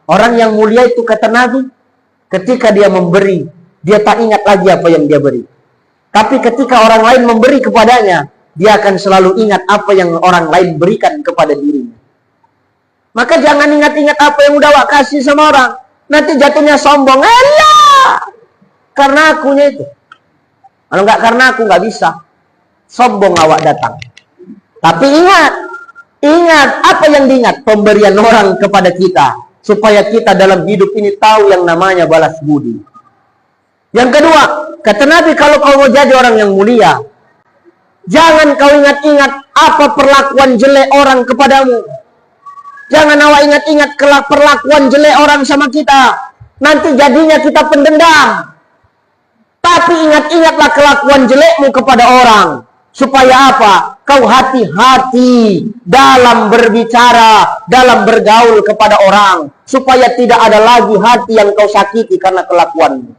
Orang yang mulia itu kata Nabi, ketika dia memberi, dia tak ingat lagi apa yang dia beri. Tapi ketika orang lain memberi kepadanya, dia akan selalu ingat apa yang orang lain berikan kepada dirinya. Maka jangan ingat-ingat apa yang udah awak kasih sama orang. Nanti jatuhnya sombong. Elah! Karena akunya itu. Kalau nggak karena aku nggak bisa. Sombong awak datang. Tapi ingat apa yang diingat? Pemberian orang kepada kita. Supaya kita dalam hidup ini tahu yang namanya balas budi. Yang kedua, kata Nabi, kalau kau mau jadi orang yang mulia, jangan kau ingat-ingat apa perlakuan jelek orang kepadamu. Jangan awak ingat-ingat perlakuan jelek orang sama kita. Nanti jadinya kita pendendam. Tapi ingat-ingatlah kelakuan jelekmu kepada orang. Supaya apa? Kau hati-hati dalam berbicara, dalam bergaul kepada orang. Supaya tidak ada lagi hati yang kau sakiti karena kelakuanmu.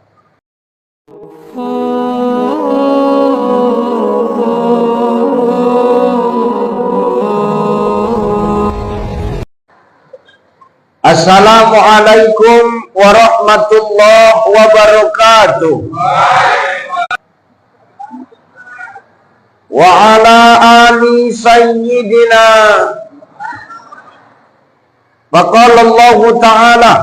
Assalamualaikum warahmatullahi wabarakatuh. Wa ala ali sayyidina. Faqala Allah Ta'ala,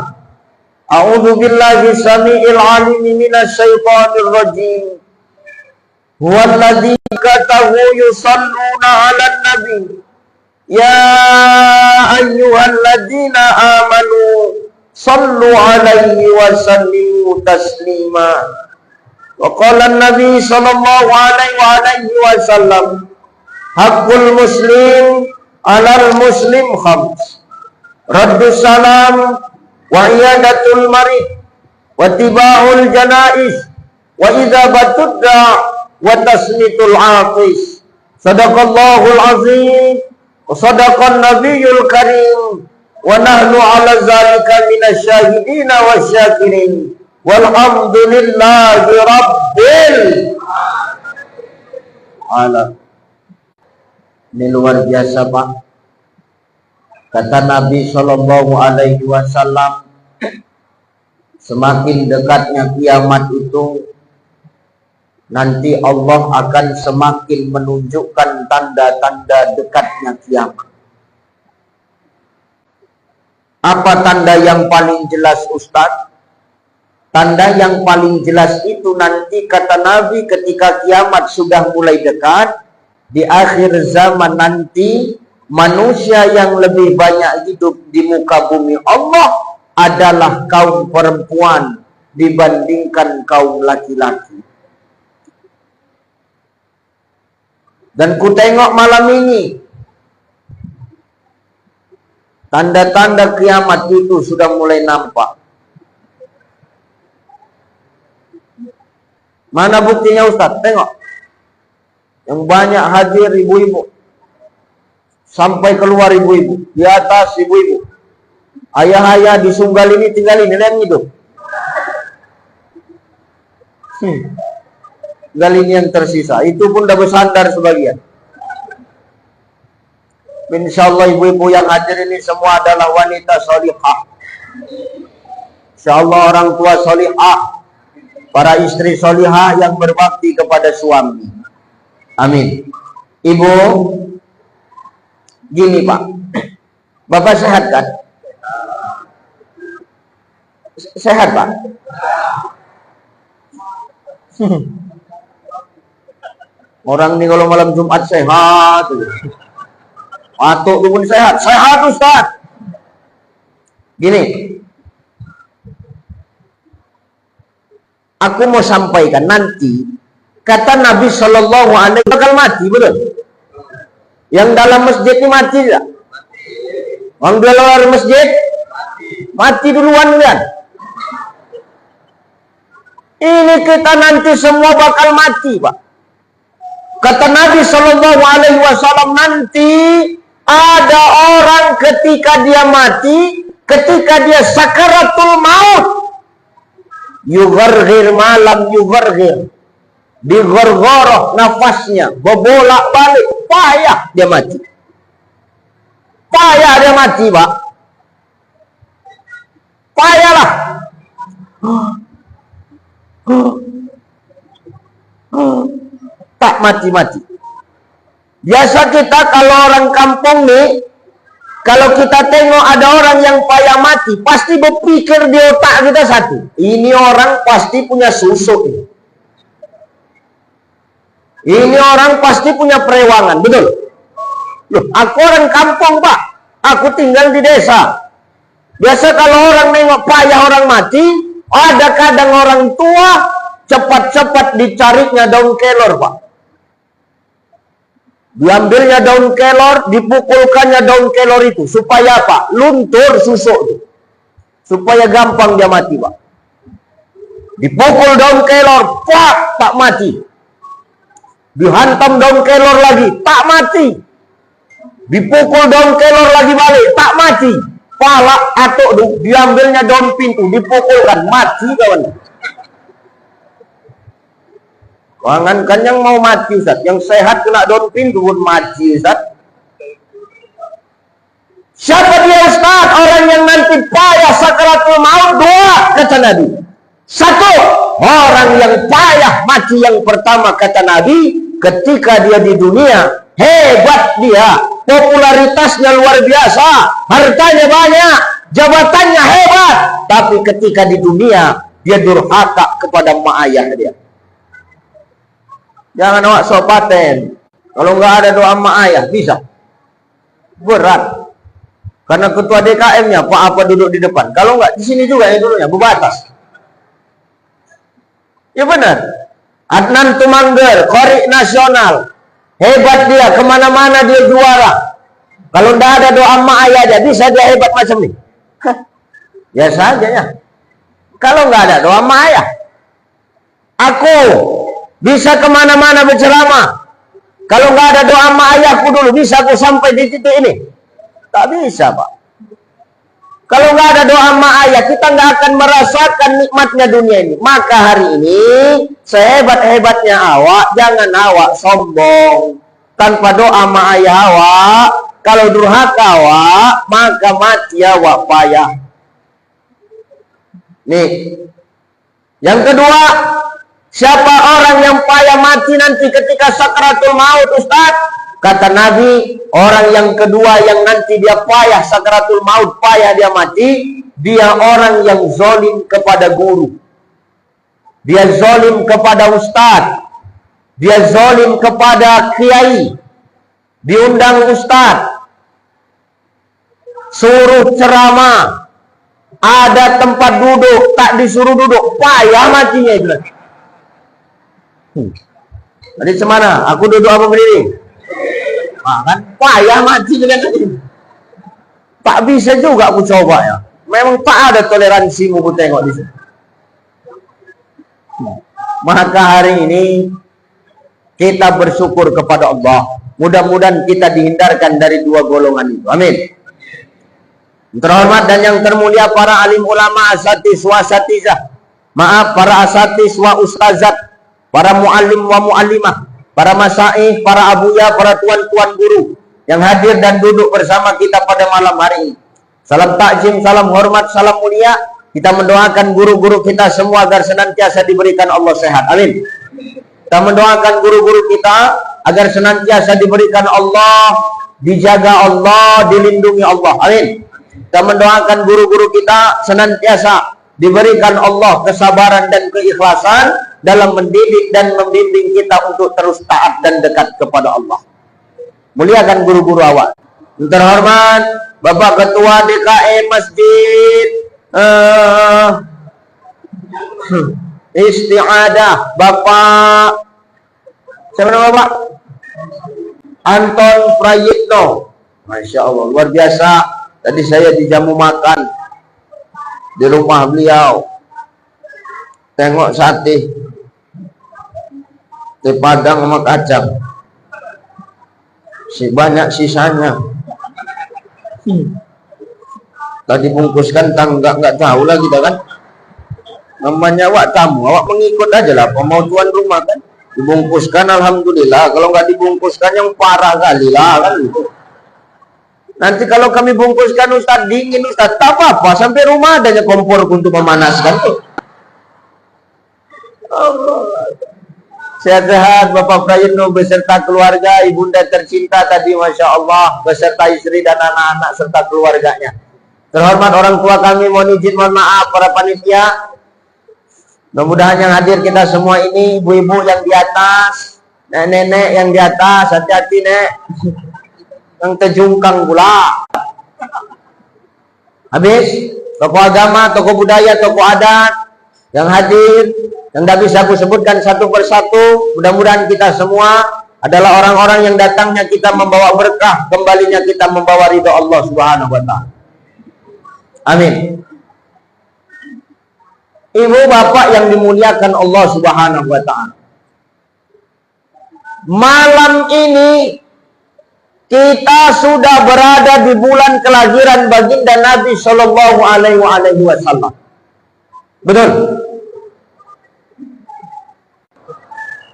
a'udzu billahi samii'il 'aliim minasy syaithaanir rajiim. Huwallazi katahu yusalluna 'alan nabi. Ya ayyuhalladzina amanu sallu 'alaihi wa sallimu taslima. Wa qala an-nabi sallallahu alaihi wasallam, haqqul muslim 'alal muslim khams. Raddus salam wa iyadatul marid wa tiba'ul janaiz wa idzabatud da' wa tasmitul 'afis. Sadaqallahul azim wa sadaqan nabiyyul karim wa nahnu 'ala zalika minasyahidina wasyakirin walhamdulillahi rabbil alamin. Ini luar biasa, Pak. Kata Nabi Shallallahu Alaihi Wasallam, semakin dekatnya kiamat itu, nanti Allah akan semakin menunjukkan tanda-tanda dekatnya kiamat. Apa tanda yang paling jelas, Ustaz? Tanda yang paling jelas itu nanti kata Nabi ketika kiamat sudah mulai dekat, di akhir zaman nanti manusia yang lebih banyak hidup di muka bumi Allah adalah kaum perempuan dibandingkan kaum laki-laki. Dan ku tengok malam ini tanda-tanda kiamat itu sudah mulai nampak. Mana buktinya, Ustaz? Tengok. Yang banyak hadir ibu-ibu. Sampai keluar ibu-ibu. Di atas ibu-ibu. Ayah-ayah di Sunggal ini tinggal ini. Yang hidup. Tinggal ini yang tersisa. Itu pun udah bersandar sebagian. InsyaAllah ibu-ibu yang hadir ini semua adalah wanita solihah. InsyaAllah orang tua solihah. Para istri solihah yang berbakti kepada suami. Amin. Ibu, gini Pak, Bapak sehat kan? Sehat Pak? Orang ini kalau malam Jumat sehat, Patok itu pun sehat. Sehat Ustaz. Gini, aku mau sampaikan nanti kata Nabi Shallallahu Alaihi Wasallam bakal mati, betul? Yang dalam masjid ini mati tidak? Orang di luar masjid mati duluan kan? Ini kita nanti semua bakal mati, Pak. Kata Nabi Shallallahu Alaihi Wasallam nanti ada orang ketika dia mati, ketika dia sakaratul maut, yugharghir malam yugharghir, digorgoroh nafasnya, bebolak balik, payah dia mati. Payah dia mati, Pak. Tak mati-mati. Biasa kita kalau orang kampung nih, kalau kita tengok ada orang yang payah mati, pasti berpikir di otak kita satu, ini orang pasti punya susuk nih. Ini orang pasti punya perewangan, betul? Loh, aku orang kampung, Pak. Aku tinggal di desa. Biasa kalau orang nengok payah orang mati, ada kadang orang tua cepat-cepat dicarinya daun kelor, Pak. Diambilnya daun kelor, dipukulkannya daun kelor itu. Supaya apa? Luntur susuk itu. Supaya gampang dia mati, Pak. Dipukul daun kelor, Pak, tak mati. Dihantam daun kelor lagi, tak mati. Dipukul daun kelor lagi balik, tak mati. Pala atuk diambilnya daun pintu, dipukulkan, mati kawan. Jangankan yang mau mati, Ustaz, yang sehat kena daun pintu pun mati, Ustaz. Siapa dia, Ustaz? Orang yang nanti payah sakaratul maut, dua, kata Nabi. Satu, orang yang payah mati yang pertama, kata Nabi, ketika dia di dunia, hebat dia, popularitasnya luar biasa, hartanya banyak, jabatannya hebat, tapi ketika di dunia, dia durhaka kepada mak ayah dia. Jangan awak sok paten. Kalau nggak ada doa mak ayah, bisa. Berat. Karena ketua DKM-nya, Pak apa duduk di depan. Kalau nggak, di sini juga ya dulunya, berbatas. Ya benar. Adnan Tumangger, Korek Nasional. Hebat dia, kemana-mana dia juara. Kalau nggak ada doa mak ayah dia, bisa dia hebat macam ini? Ya saja ya. Kalau nggak ada doa mak ayah. Aku bisa kemana-mana berceramah. Kalau nggak ada doa mak ayahku dulu, bisa aku sampai di titik ini? Tak bisa, Pak. Kalau nggak ada doa mak ayah, kita nggak akan merasakan nikmatnya dunia ini. Maka hari ini, sehebat-hebatnya awak, jangan awak sombong. Tanpa doa mak ayah awak, kalau durhaka awak, maka mati awak payah. Nih, yang kedua, siapa orang yang payah mati nanti ketika sakaratul maut, Ustaz? Kata Nabi, orang yang kedua yang nanti dia payah sakaratul maut, payah dia mati, dia orang yang zolim kepada guru. Dia zolim kepada ustaz. Dia zolim kepada kiai. Diundang ustaz, suruh ceramah, ada tempat duduk, tak disuruh duduk, payah matinya itu. Tadi semana? Aku duduk apa berdiri? Kan payah mati dengan ini. Tak bisa juga aku coba ya. Memang tak ada toleransi aku tengok di sini. Maka hari ini kita bersyukur kepada Allah. Mudah-mudahan kita dihindarkan dari dua golongan itu. Amin. Terhormat dan yang termulia para alim ulama, asatis wa asatizah. Maaf, para asatis wa ustazat, para muallim wa muallimah, para masaih, para abuya, para tuan-tuan guru yang hadir dan duduk bersama kita pada malam hari ini. Salam takzim, salam hormat, salam mulia. Kita mendoakan guru-guru kita semua agar senantiasa diberikan Allah sehat. Amin. Kita mendoakan guru-guru kita agar senantiasa diberikan Allah, dijaga Allah, dilindungi Allah. Amin. Kita mendoakan guru-guru kita senantiasa diberikan Allah kesabaran dan keikhlasan dalam mendidik dan membimbing kita untuk terus taat dan dekat kepada Allah. Muliakan guru-guru awak. Terhormat Bapak Ketua DKM Masjid Isti'adah, Bapak siapa nama Bapak? Anton Prayitno. Masya Allah, luar biasa. Tadi saya dijamu makan di rumah beliau. Tengok sate Padang sama kacang, banyak sisanya. Tadi bungkuskan nggak tahu lah kita kan. Namanya awak tamu, awak mengikut aja lah. Mau tuan rumah kan, dibungkuskan alhamdulillah. Kalau nggak dibungkuskan yang parah kali lah kan. Nanti kalau kami bungkuskan Ustaz dingin Ustaz, tak apa-apa. Sampai rumah adanya kompor untuk memanaskan tuh. Sehat-sehat Bapak Prayitno beserta keluarga, ibunda tercinta tadi Masya Allah, beserta istri dan anak-anak serta keluarganya. Terhormat orang tua kami, mohon izin, mohon maaf para panitia. Mudah-mudahan yang hadir kita semua ini, ibu-ibu yang di atas, nenek-nenek yang di atas, hati-hati nek, yang terjungkang pula. Habis, tokoh agama, tokoh budaya, tokoh adat yang hadir, yang tidak bisa aku sebutkan satu persatu. Mudah-mudahan kita semua adalah orang-orang yang datangnya kita membawa berkah, kembalinya kita membawa ridha Allah Subhanahu wa Ta'ala. Amin. Ibu bapak yang dimuliakan Allah Subhanahu wa Ta'ala, malam ini kita sudah berada di bulan kelahiran baginda Nabi Shallallahu Alaihi Wasallam. Betul?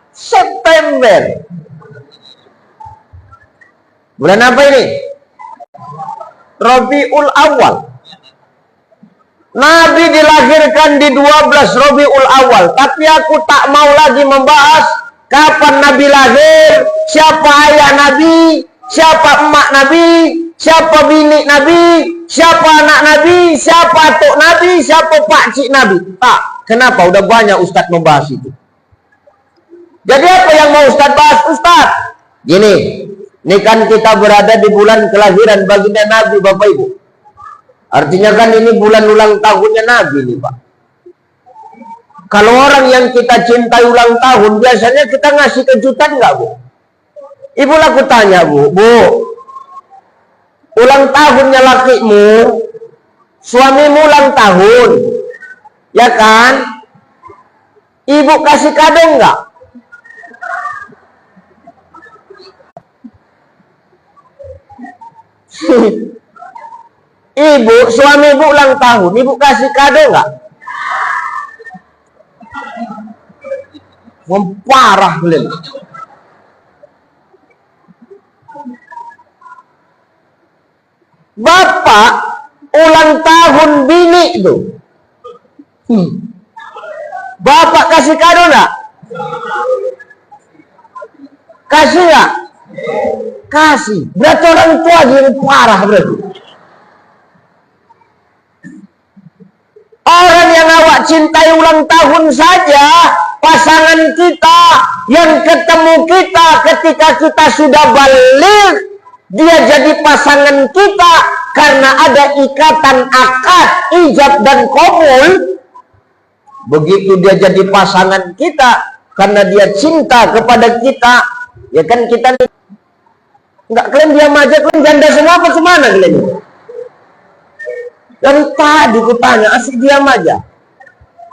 September. Bulan apa ini? Rabiul Awal. Nabi dilahirkan di 12 Rabiul Awal. Tapi aku tak mau lagi membahas kapan Nabi lahir, siapa ayah Nabi, siapa emak Nabi, siapa bini Nabi, siapa anak Nabi, siapa atuk Nabi, siapa pakcik Nabi. Tak, kenapa? Udah banyak Ustadz membahas itu. Jadi apa yang mau Ustadz bahas? Ustadz, gini, ini kan kita berada di bulan kelahiran baginda Nabi, Bapak Ibu. Artinya kan ini bulan ulang tahunnya Nabi nih Pak. Kalau orang yang kita cintai ulang tahun, biasanya kita ngasih kejutan nggak Bu? Ibu aku tanya Bu, ulang tahunnya lakimu, suamimu ulang tahun, ya kan? Ibu kasih kado nggak? Ibu, suami ibu ulang tahun, ibu kasih kado nggak? Memparah beliau. Bapak ulang tahun bini itu, bapak kasih kado nggak? Kasih nggak? Kasih. Berarti orang tua yang parah berarti. Orang yang awak cintai ulang tahun saja, pasangan kita yang ketemu kita ketika kita sudah balik, dia jadi pasangan kita karena ada ikatan akad, ijab dan qabul. Begitu dia jadi pasangan kita karena dia cinta kepada kita, ya kan kita nggak, kalian diam aja, kalian janda semua apa semana kalian? Dari tadi ku tanya, asik diam aja.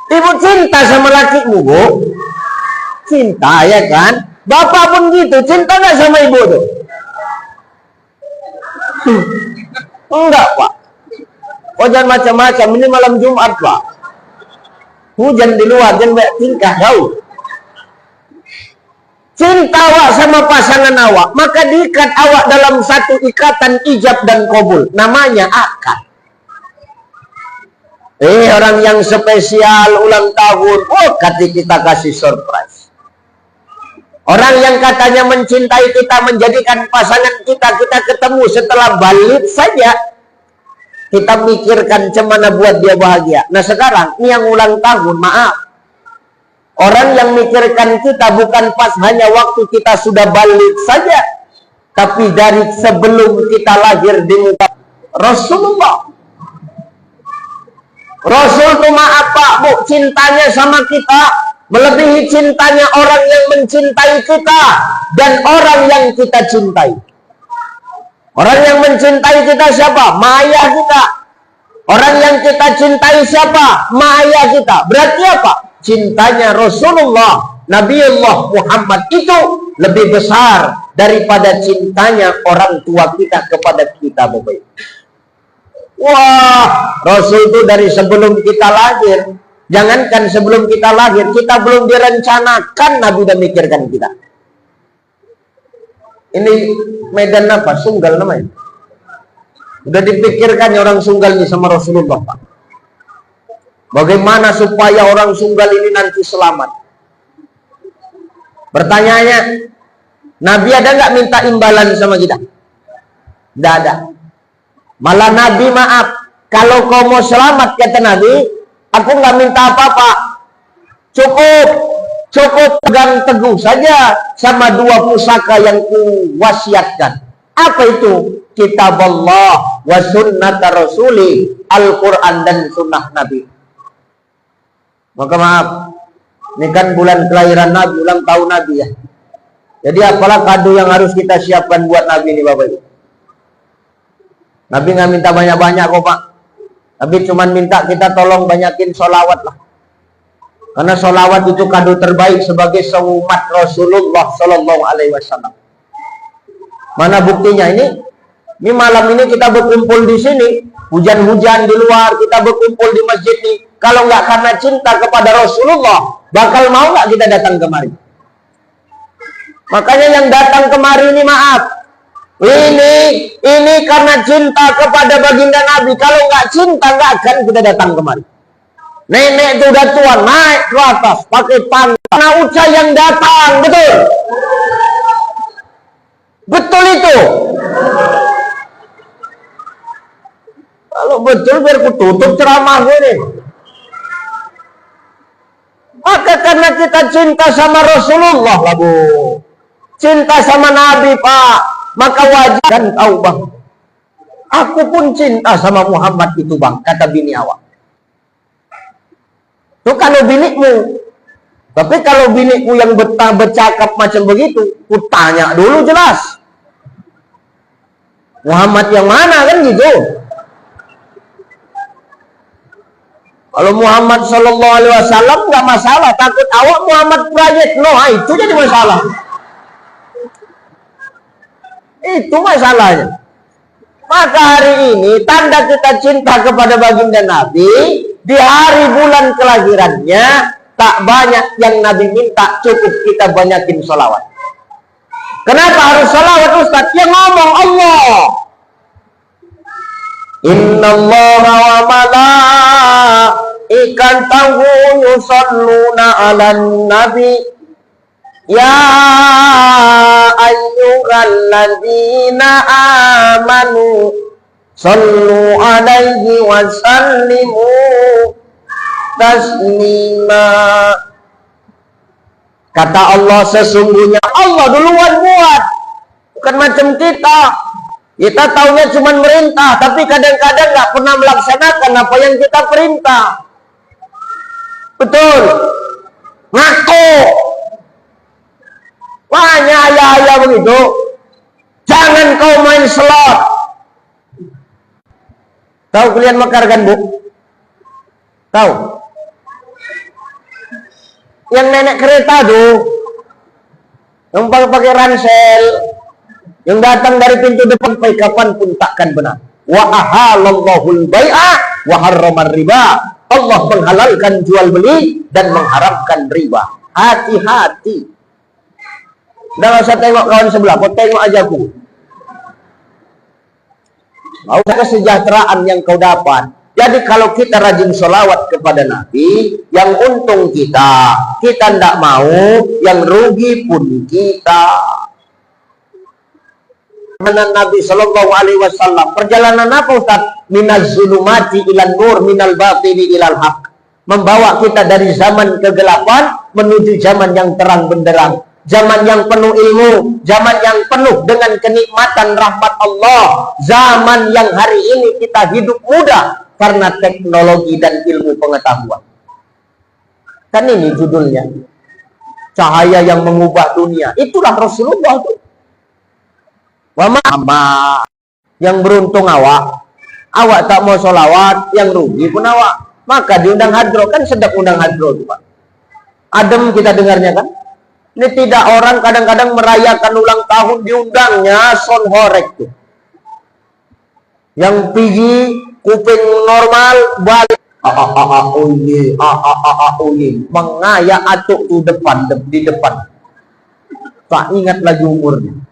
Ibu cinta sama lakimu, Bu? Cinta, ya kan? Bapak pun gitu, cinta nggak sama ibu tuh? Enggak, Pak. Oh, jangan macam-macam, ini malam Jumat, Pak. Hujan di luar, jangan banyak tingkah, jauh. Cinta awak sama pasangan awak, maka diikat awak dalam satu ikatan ijab dan qabul, namanya akad. Orang yang spesial ulang tahun, oh kata kita kasih surprise. Orang yang katanya mencintai kita, menjadikan pasangan kita, kita ketemu setelah balik saja, kita mikirkan cemana buat dia bahagia. Nah sekarang, ini yang ulang tahun, maaf, orang yang mikirkan kita bukan pas hanya waktu kita sudah balik saja, tapi dari sebelum kita lahir di muka Rasulullah. Rasul itu maaf Pak Bu, cintanya sama kita melebihi cintanya orang yang mencintai kita dan orang yang kita cintai. Orang yang mencintai kita siapa? Maya kita. Orang yang kita cintai siapa? Maya kita. Berarti apa? Cintanya Rasulullah, Nabiullah Muhammad itu lebih besar daripada cintanya orang tua kita kepada kita, Bapak. Wah, Rasul itu dari sebelum kita lahir. Jangankan sebelum kita lahir, kita belum direncanakan Nabi udah mikirkan kita. Ini medan apa? Sunggal namanya. Udah dipikirkan orang Sunggal ini sama Rasulullah, Pak. Bagaimana supaya orang Sunggal ini nanti selamat? Pertanyaannya, Nabi ada nggak minta imbalan sama kita? Tidak ada. Malah Nabi maaf, kalau kau mau selamat kata Nabi, aku nggak minta apa-apa. Cukup pegang teguh saja sama dua pusaka yang kuwasiatkan. Apa itu? Kitab Allah wa sunnat Rasuli, Al-Quran dan sunnah Nabi. Maka maaf, ini kan bulan kelahiran Nabi, ulang tahun Nabi ya. Jadi apalah kado yang harus kita siapkan buat Nabi ini Bapak Ibu. Nabi nggak minta banyak-banyak kok Pak. Nabi cuma minta kita tolong banyakin sholawat lah. Karena sholawat itu kado terbaik sebagai seumat Rasulullah Sallallahu Alaihi Wasallam. Mana buktinya ini? Ini malam ini kita berkumpul di sini, hujan-hujan di luar, kita berkumpul di masjid ini. Kalau nggak karena cinta kepada Rasulullah, bakal mau nggak kita datang kemari? Makanya yang datang kemari ini maaf. Ini karena cinta kepada baginda Nabi. Kalau nggak cinta nggak akan kita datang kemari. Nenek itu udah tua, naik ke atas pakai tangga. Karena Uca yang datang, betul? Betul itu. Kalau betul biar ku tutup ceramah ini. Maka karena kita cinta sama Rasulullah lah Bu, cinta sama Nabi Pak, maka wajib dan tahu Bang. Aku pun cinta sama Muhammad itu Bang, kata bini awak. Itu kalau binikmu. Tapi kalau binikmu yang bercakap macam begitu, ku tanya dulu jelas. Muhammad yang mana kan gitu. Kalau Muhammad Sallallahu Alaihi Wasallam nggak masalah, takut awak Muhammad proyek, no, itu jadi masalah. Itu masalahnya. Maka hari ini tanda kita cinta kepada baginda Nabi, di hari bulan kelahirannya tak banyak yang Nabi minta, cukup kita banyakin sholawat. Kenapa harus sholawat Ustaz? Yang ngomong Allah. Inna Allah wa malaikatahu yusalluna 'alan nabi ya ayyuhalladzina amanu sallu 'alaihi wa sallimu taslima. Kata Allah, sesungguhnya Allah duluan buat, bukan macam kita. Kita taunya cuma merintah, tapi kadang-kadang nggak pernah melaksanakan apa yang kita perintah. Betul. Ngaku. Banyak ayah-ayah begitu. Jangan kau main slot. Tahu kalian mekar kan Bu? Tahu? Yang nenek kereta tuh, yang pakai ransel, yang datang dari pintu depan sampai kapanpun takkan benar. Wa ahalallahul bai'a wa harramar riba. Allah menghalalkan jual beli dan mengharamkan riba. Hati-hati. Udah usah tengok kawan sebelah, kau tengok aja aku. Mau kesejahteraan yang kau dapat. Jadi kalau kita rajin sholawat kepada Nabi, yang untung kita tidak mau, yang rugi pun kita. Nabi Sallallahu Alaihi Wasallam, perjalanan apa Ustaz? Minaz zulumati ilan nur, minal batini ilal haq. Membawa kita dari zaman kegelapan menuju zaman yang terang benderang, zaman yang penuh ilmu, zaman yang penuh dengan kenikmatan rahmat Allah, zaman yang hari ini kita hidup mudah karena teknologi dan ilmu pengetahuan. Kan ini judulnya, cahaya yang mengubah dunia. Itulah Rasulullah itu. Mama yang beruntung awak tak mau sholawat, yang rugi pun awak. Maka diundang hadro, kan sedap undang hadro itu Pak. Adem kita dengarnya kan. Ini tidak orang kadang-kadang merayakan ulang tahun diundangnya son horek tuh. Yang pergi kuping normal balik mengaya atuk tuh di depan. Tak ingat lagi umurnya.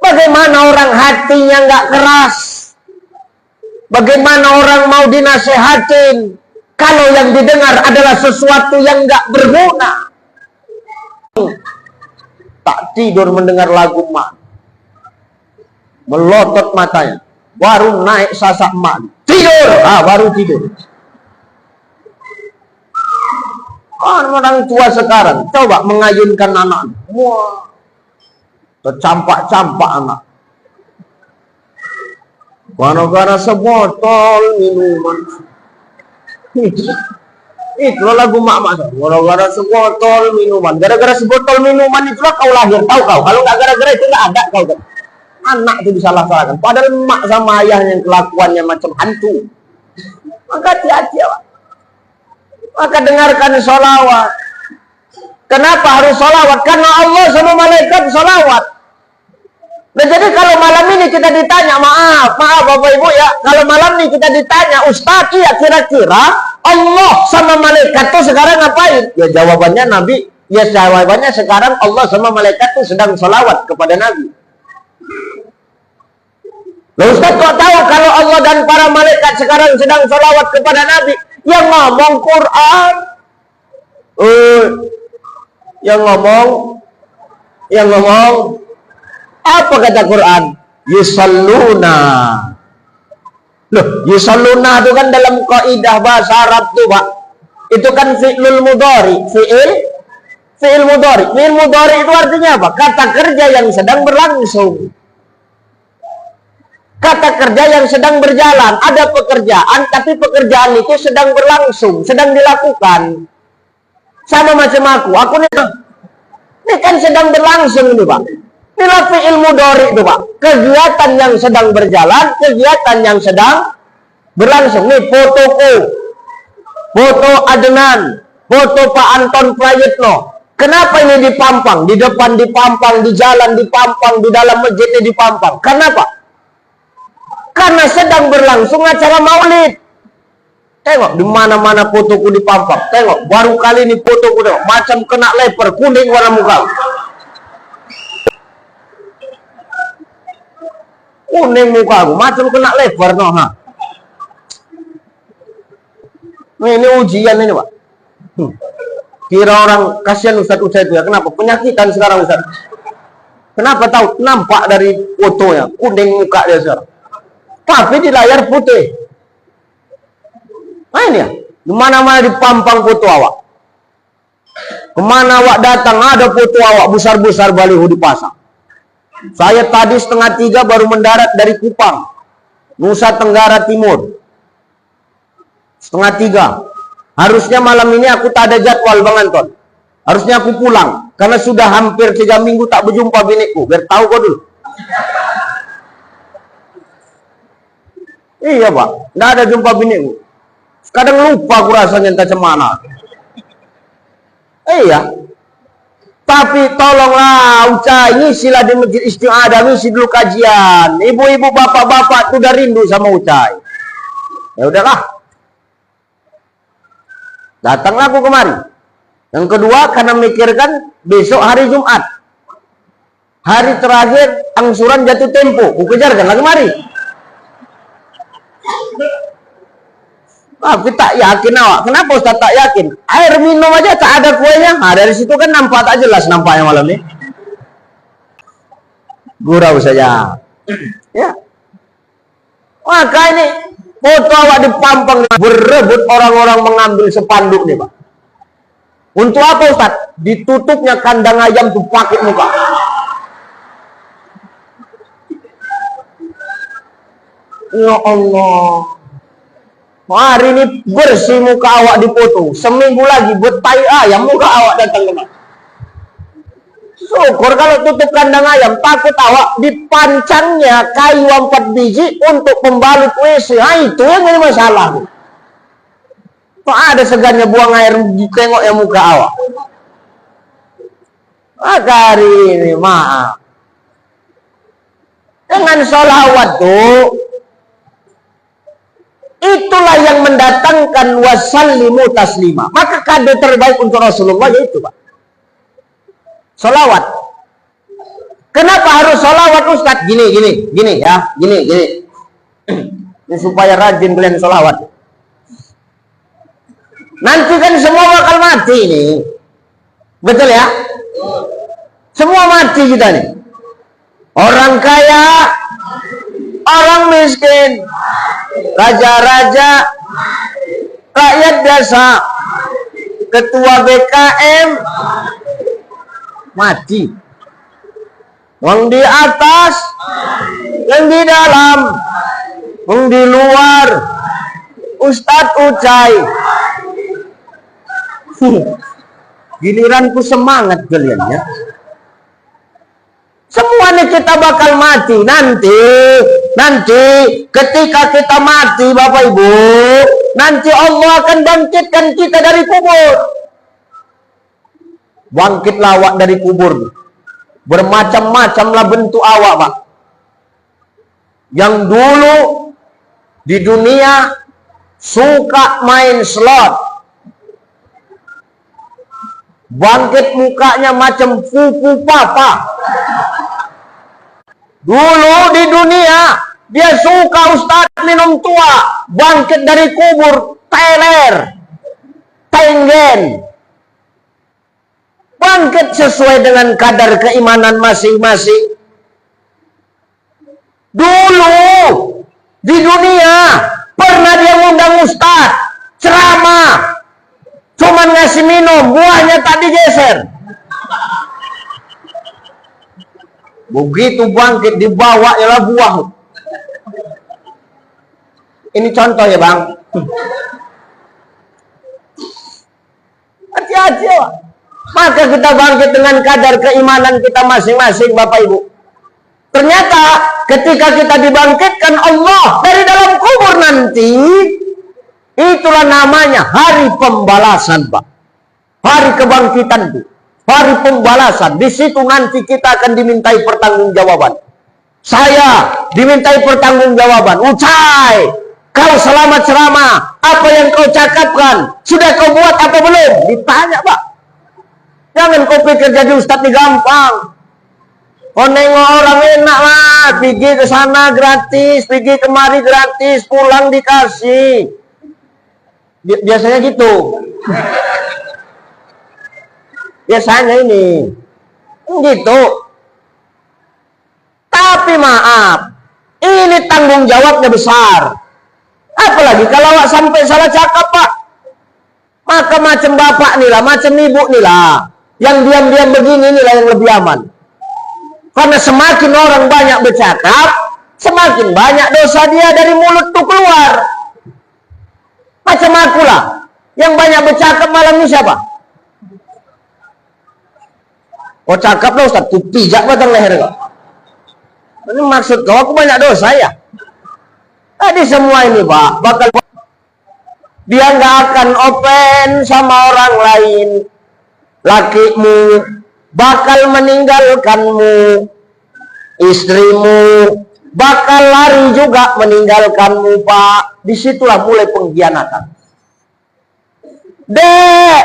Bagaimana orang hatinya nggak keras? Bagaimana orang mau dinasehatin? Kalau yang didengar adalah sesuatu yang nggak berguna, tak tidur mendengar lagu emak, melotot matanya, baru naik sasak emak, tidur, baru tidur. Orang tua sekarang coba mengayunkan anak, wah, tercampak-campak anak, gara-gara sebotol minuman. Itulah lagu mak-mak, gara-gara sebotol minuman, gara-gara sebotol minuman itulah kau lahir, tahu kau? Kalau nggak gara-gara itu nggak ada kau. Anak itu disalah-salahkan, padahal mak sama ayahnya yang kelakuannya macam hantu. Maka hati-hati, maka dengarkan sholawat. Kenapa harus sholawat? Karena Allah sama malaikat sholawat. Nah, jadi kalau malam ini kita ditanya, maaf Bapak Ibu ya, kalau malam ini kita ditanya, Ustaz, iya kira-kira Allah sama malaikat itu sekarang ngapain? Ya jawabannya Nabi, ya jawabannya sekarang Allah sama malaikat itu sedang sholawat kepada Nabi. Nah, Ustaz kok tahu kalau Allah dan para malaikat sekarang sedang sholawat kepada Nabi? Yang ngomong Quran, yang ngomong apa kata Quran? Yusalluna. Loh, yusalluna itu kan dalam kaidah bahasa Arab tuh, Pak. Itu kan fi'lul mudhari, fi'il mudhari. Fi'il mudhari itu artinya apa? Kata kerja yang sedang berlangsung. Kata kerja yang sedang berjalan. Ada pekerjaan, tapi pekerjaan itu sedang berlangsung, sedang dilakukan. Sama macam aku nih, ini kan sedang berlangsung ini, Pak. Inilah fi'il mudhari itu, Pak. Kegiatan yang sedang berjalan, kegiatan yang sedang berlangsung. Nih fotoku, foto Adnan, foto Pak Anton Prayitno. Kenapa ini dipampang? Di depan dipampang, di jalan dipampang, di dalam masjidnya dipampang. Kenapa? Karena sedang berlangsung acara maulid. Tengok di mana-mana fotoku dipampang. Tengok baru kali ini fotoku tengok macam kena leper kuning warna muka. Kuning muka aku macam kena leper no ha. Ini ujian ini, Pak. Kira orang kasihan Ustaz itu ya. Kenapa? Penyakitan sekarang Ustaz. Kenapa tahu? Nampak dari fotonya kuning muka dia sekarang. Tapi di layar putih. Nah ini ya, dimana-mana dipampang foto awak. Kemana awak datang ada foto awak besar-besar baliho dipasang. Saya tadi 2:30 baru mendarat dari Kupang, Nusa Tenggara Timur. 2:30. Harusnya malam ini aku tak ada jadwal Bang Anton. Harusnya aku pulang karena sudah hampir 3 minggu tak berjumpa biniku. Biar tahu kau dulu. Iya, Pak, nggak ada jumpa biniku. Kadang lupa aku rasanya entah cemana. Iya. Tapi tolonglah Ucai, ngisilah di masjid istiadah, ngisi dulu kajian. Ibu-ibu, bapak-bapak tuh udah rindu sama Ucai. Ya udahlah. Datanglah aku kemari. Yang kedua karena mikirkan besok hari Jumat. Hari terakhir angsuran jatuh tempo. Ku kejarkan lagi mari. Tapi tak yakin awak. Kenapa Ustaz tak yakin? Air minum aja tak ada kuenya. Nah, dari situ kan nampak tak jelas nampaknya malam ini. Gurau saja. Ya. Maka ini foto awak dipampang berebut orang-orang mengambil sepanduk nih, Pak. Untuk apa Ustaz? Ditutupnya kandang ayam tuh pakai muka. Ya Allah. Hari ini bersih muka awak dipoto. Seminggu lagi buat tai ayam muka awak datang kemana. Syukur kalau tutup kandang ayam. Takut awak dipancangnya kayu 4 biji untuk pembalut WC. Nah, itu yang ini masalah. Kok ada segannya buang air tengok yang muka awak. Maka hari ini maaf. Dengan sholawat tuh, itulah yang mendatangkan wasallimu taslima. Maka kado terbaik untuk Rasulullah yaitu, Pak, sholawat. Kenapa harus sholawat Ustaz? Gini ya, gini. Ini supaya rajin kalian sholawat. Nanti kan semua bakal mati nih. Betul ya? Semua mati kita nih. Orang kaya, orang miskin, raja-raja, rakyat biasa, ketua BKM, mati. Yang di atas, yang di dalam, yang di luar, Ustadz Ucai. Giliranku semangat kalian ya. Semuanya kita bakal mati nanti ketika kita mati Bapak Ibu, nanti Allah akan bangkitkan kita dari kubur. Bangkitlah awak dari kubur. Bermacam-macamlah bentuk awak, Pak. Yang dulu di dunia suka main slot, bangkit mukanya macam pupu papa. Dulu di dunia dia suka ustadz minum tua, bangkit dari kubur teler, tenggen, bangkit sesuai dengan kadar keimanan masing-masing. Dulu di dunia pernah dia ngundang ustadz ceramah, cuman ngasih minum, buahnya tak digeser. Begitu bangkit dibawa ialah buah. Ini contoh ya Bang. Hati-hati ya. Maka kita bangkit dengan kadar keimanan kita masing-masing Bapak Ibu. Ternyata ketika kita dibangkitkan Allah dari dalam kubur nanti, itulah namanya hari pembalasan Pak. Hari kebangkitan itu. Hari pembalasan. Di situ nanti kita akan dimintai pertanggungjawaban. Saya dimintai pertanggungjawaban. Ucai, kau selamat ceramah. Apa yang kau cakapkan? Sudah kau buat apa belum? Ditanya Pak. Jangan kau pikir jadi ustadz ini gampang. Kau nengok orang enak lah. Pergi ke sana gratis, pergi kemari gratis, pulang dikasih. Biasanya gitu. Biasanya ini gitu. Tapi maaf, ini tanggung jawabnya besar. Apalagi kalau awak sampai salah cakap Pak, maka macam bapak nih lah, macam ibu nih lah, yang diam-diam begini inilah yang lebih aman. Karena semakin orang banyak bercakap, semakin banyak dosa dia dari mulut tuh keluar. Macam aku lah, yang banyak bercakap malam ini siapa? Oh cakap lah Ustaz, tuh pijak batang leher kau. Ini maksud kau aku banyak dosa ya? Tadi semua ini Pak, bakal dia nggak akan open sama orang lain. Lakimu bakal meninggalkanmu, istrimu bakal lari juga meninggalkanmu Pak. Disitulah mulai pengkhianatan. Dek,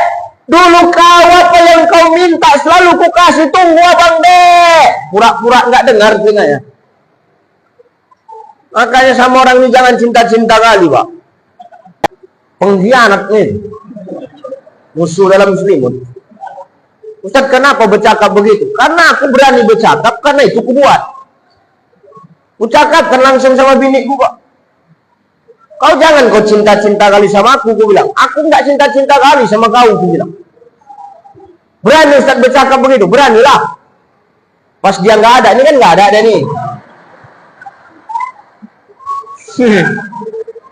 dulu kau apa yang kau minta selalu ku kasih, tunggu abang Dek. Pura-pura nggak dengar telinganya. Makanya sama orang ini jangan cinta-cinta kali Pak. Pengkhianat nih. Musuh dalam selimut. Ustaz kenapa bercakap begitu? Karena aku berani bercakap, karena itu ku buat. Ku cakapkan langsung sama biniku Pak. Kau jangan kau cinta-cinta kali sama aku bilang. Aku nggak cinta-cinta kali sama kau, aku bilang. Berani Ustaz bercakap begitu, beranilah. Pas dia nggak ada, ini kan nggak ada nih.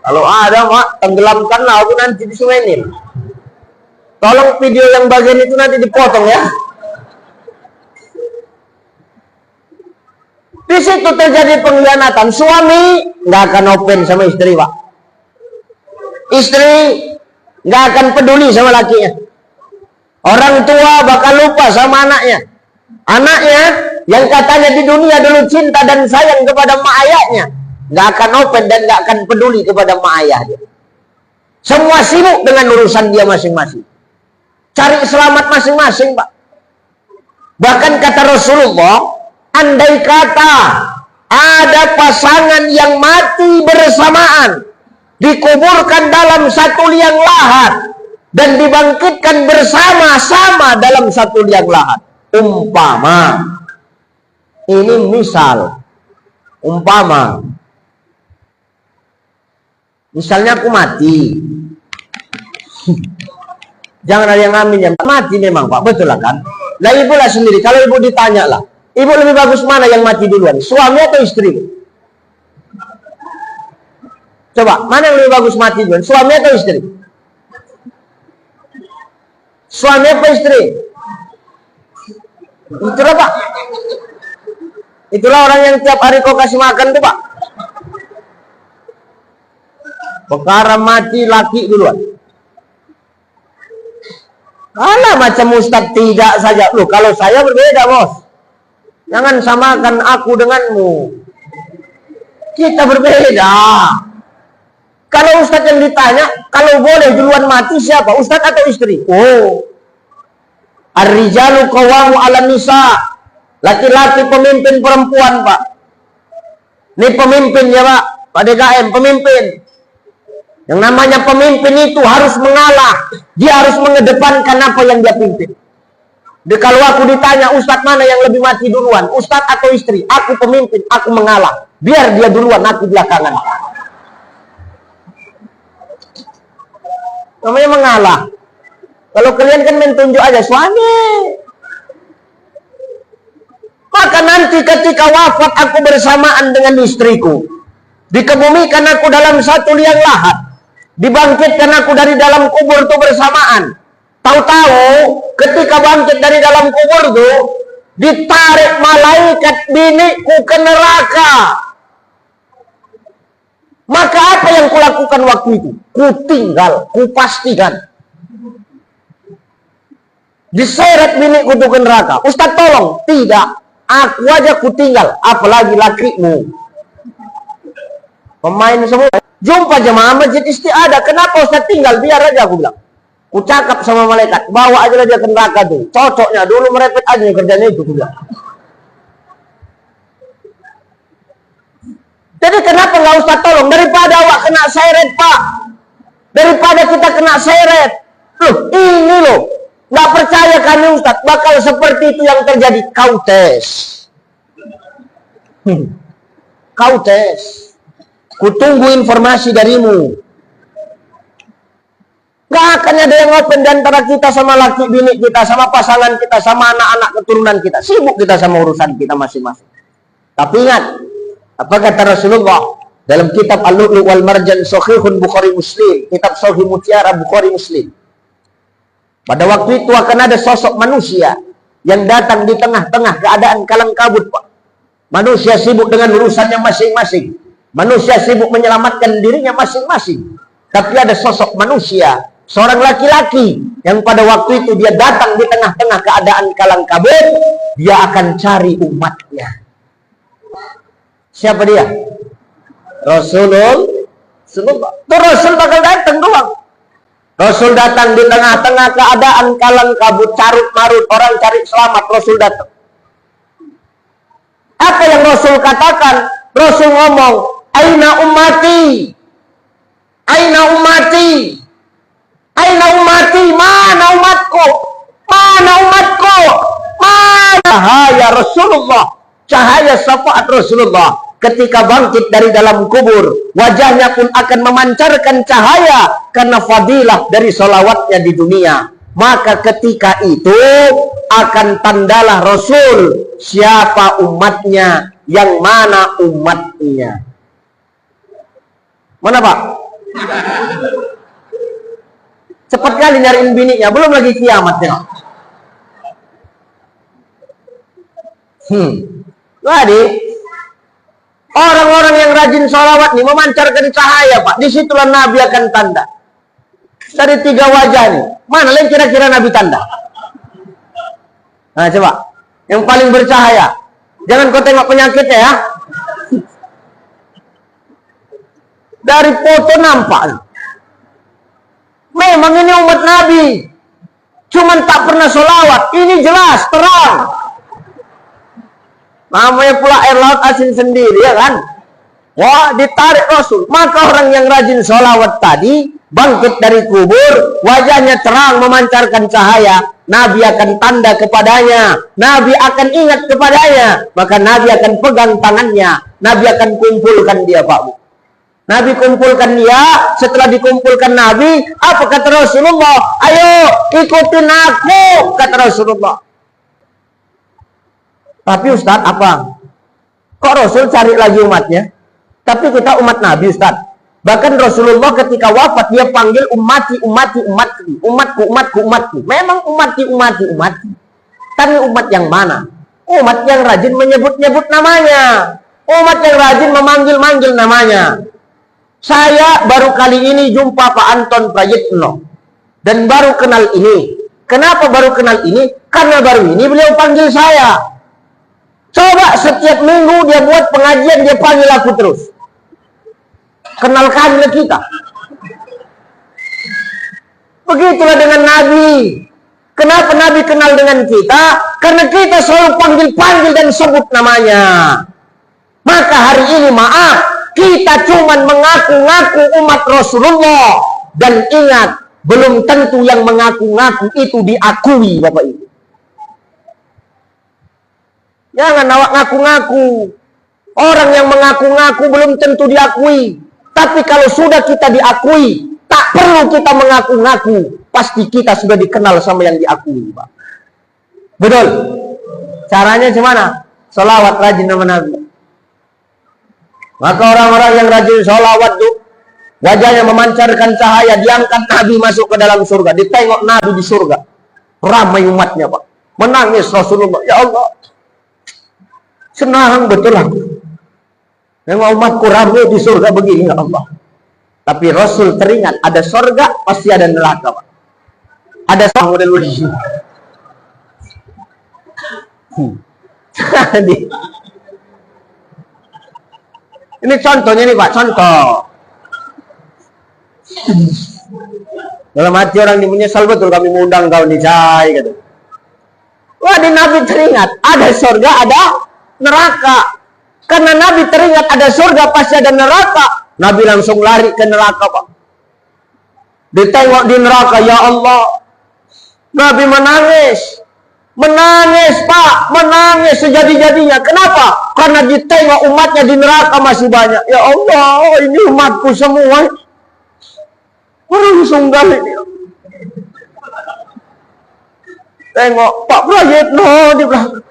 Kalau ada Mak, tenggelamkanlah aku nanti di Sungai Nil. Tolong video yang bagian itu nanti dipotong ya. Di situ terjadi pengkhianatan. Suami nggak akan open sama istri Pak. Istri nggak akan peduli sama lakinya. Orang tua bakal lupa sama anaknya. Anaknya yang katanya di dunia dulu cinta dan sayang kepada mak ayahnya, nggak akan open dan nggak akan peduli kepada mak ayah dia. Semua sibuk dengan urusan dia masing-masing. Cari selamat masing-masing Pak. Bahkan kata Rasulullah, andai kata ada pasangan yang mati bersamaan, dikuburkan dalam satu liang lahat, dan dibangkitkan bersama-sama dalam satu liang lahat. Umpama, ini misal, umpama, misalnya aku mati. Jangan ada yang amin, yang mati memang Pak, betul lah kan? Lah ibu lah sendiri, kalau ibu ditanya lah, ibu lebih bagus mana yang mati duluan, suami atau istri? Coba, mana yang lebih bagus mati duluan, suami atau istri? Suami apa istri? Itulah Pak. Itulah orang yang tiap hari kau kasih makan tuh Pak. Perkara mati laki duluan. Alah macam Ustadz tidak saja. Loh, kalau saya berbeda bos. Jangan samakan aku denganmu. Kita berbeda. Kalau Ustadz yang ditanya, kalau boleh duluan mati siapa? Ustadz atau istri? Oh. Ar-rijalu qawwamu 'alan nisa. Laki-laki pemimpin perempuan, Pak. Ini pemimpin ya, Pak. Pak DKM, pemimpin. Yang namanya pemimpin itu harus mengalah. Dia harus mengedepankan apa yang dia pimpin. Jadi kalau aku ditanya, Ustadz mana yang lebih mati duluan? Ustadz atau istri? Aku pemimpin, aku mengalah. Biar dia duluan, aku belakangan. Namanya mengalah. Kalau kalian kan mentunjuk aja suami. Maka nanti ketika wafat aku bersamaan dengan istriku. Dikebumikan aku dalam satu liang lahat. Dibangkitkan aku dari dalam kubur itu bersamaan. Tahu-tahu ketika bangkit dari dalam kubur itu, ditarik malaikat biniku ke neraka. Maka apa yang kulakukan waktu itu? Kutinggal, kupastikan. Diseret biniku itu ke neraka. Ustaz tolong, tidak. Aku aja kutinggal, apalagi lakimu. Pemain semua. Jumpa jemaah masjid istiadah. Kenapa Ustaz tinggal? Biar aja aku bilang. Ku cakap sama malaikat. Bawa aja dia ke neraka tuh. Cocoknya. Dulu merepet aja kerjanya itu. Bilang. Jadi kenapa nggak Ustaz tolong? Daripada awak kena seret Pak. Daripada kita kena seret. Loh ini loh. Nggak percaya kami Ustaz. Bakal seperti itu yang terjadi. Kau tes. Kau tes. Kutunggu informasi darimu. Gak akan ada yang open di antara kita sama laki bini kita, sama pasangan kita, sama anak-anak keturunan kita. Sibuk kita sama urusan kita masing-masing. Tapi ingat, apa kata Rasulullah dalam kitab Al-Lu'lu' wal Marjan Sahihun Bukhari Muslim, kitab Sahih Mutiara Bukhari Muslim. Pada waktu itu akan ada sosok manusia yang datang di tengah-tengah keadaan kalang kabut, Pak. Manusia sibuk dengan urusannya masing-masing. Manusia sibuk menyelamatkan dirinya masing-masing. Tapi ada sosok manusia, seorang laki-laki yang pada waktu itu dia datang di tengah-tengah keadaan kalang kabut, dia akan cari umatnya. Siapa dia? Rasulullah. Itu Rasul bakal datang doang. Rasul datang di tengah-tengah keadaan kalang kabut, carut marut, orang cari selamat, Rasul datang. Apa yang Rasul katakan? Rasul ngomong, Aina ummati, aina ummati, aina ummati, mana umatku, mana umatku, mana cahaya Rasulullah, cahaya syafaat Rasulullah. Ketika bangkit dari dalam kubur, wajahnya pun akan memancarkan cahaya karena fadilah dari sholawatnya di dunia. Maka ketika itu akan tandalah Rasul siapa umatnya, yang mana umatnya. Mana Pak? Cepat kali nyariin bininya, belum lagi kiamatnya. Jadi orang-orang yang rajin sholawat nih memancarkan cahaya Pak. Disitulah Nabi akan tanda. Dari 3 wajah nih, mana yang kira-kira Nabi tanda? Nah coba, yang paling bercahaya. Jangan kau tengok penyakitnya ya. Dari foto nampak. Memang ini umat Nabi. Cuman tak pernah sholawat. Ini jelas, terang. Namanya pula air laut asin sendiri ya kan. Wah ditarik Rasul. Maka orang yang rajin sholawat tadi bangkit dari kubur, wajahnya terang memancarkan cahaya, Nabi akan tanda kepadanya, Nabi akan ingat kepadanya, maka Nabi akan pegang tangannya, Nabi akan kumpulkan dia, Pak Bu. Nabi kumpulkan dia. Setelah dikumpulkan Nabi, apa kata Rasulullah? Ayo ikutin aku, kata Rasulullah. Tapi Ustaz, apa? Kok Rasul cari lagi umatnya? Tapi kita umat Nabi, Ustaz. Bahkan Rasulullah ketika wafat, dia panggil ummati, ummati, umatku, umatku, umatku, umatku. Memang ummati, ummati, umatku. Tapi umat yang mana? Umat yang rajin menyebut-nyebut namanya. Umat yang rajin memanggil-manggil namanya. Saya baru kali ini jumpa Pak Anton Prayitno. Dan baru kenal ini. Kenapa baru kenal ini? Karena baru ini beliau panggil saya. Coba setiap minggu dia buat pengajian, dia panggil aku terus. Kenalkanlah kita. Begitulah dengan Nabi. Kenapa Nabi kenal dengan kita? Karena kita selalu panggil-panggil dan sebut namanya. Maka hari ini maaf, kita cuman mengaku-ngaku umat Rasulullah. Dan ingat, belum tentu yang mengaku-ngaku itu diakui, Bapak Ibu. Jangan awak ngaku-ngaku. Orang yang mengaku-ngaku belum tentu diakui. Tapi kalau sudah kita diakui, tak perlu kita mengaku-ngaku. Pasti kita sudah dikenal sama yang diakui, Pak. Betul? Caranya gimana? Sholawat rajin nama Nabi. Maka orang-orang yang rajin sholawat tuh, wajahnya memancarkan cahaya, diangkat Nabi masuk ke dalam surga. Ditengok Nabi di surga. Ramai umatnya, Pak. Menangis Rasulullah. Ya Allah, senang betul aku. Memang umatku ramai di surga begini, ya Allah. Tapi Rasul teringat, ada surga, pasti ada neraka, Pak. Ada model begini. Jadi, ini contohnya nih, Pak, contoh. Dalam hati orang ini menyesal betul kami mengundang kau di Jai, gitu. Wah, di Nabi teringat, ada surga, ada neraka. Karena Nabi teringat ada surga, pasti ada neraka. Nabi langsung lari ke neraka, Pak. Ditengok di neraka, ya Allah. Nabi menangis. Menangis, Pak. Menangis sejadi-jadinya. Kenapa? Karena ditengok umatnya di neraka masih banyak. Ya Allah, ini umatku semua. Orang sunggal ini. Tengok Pak Prayitno di belakang.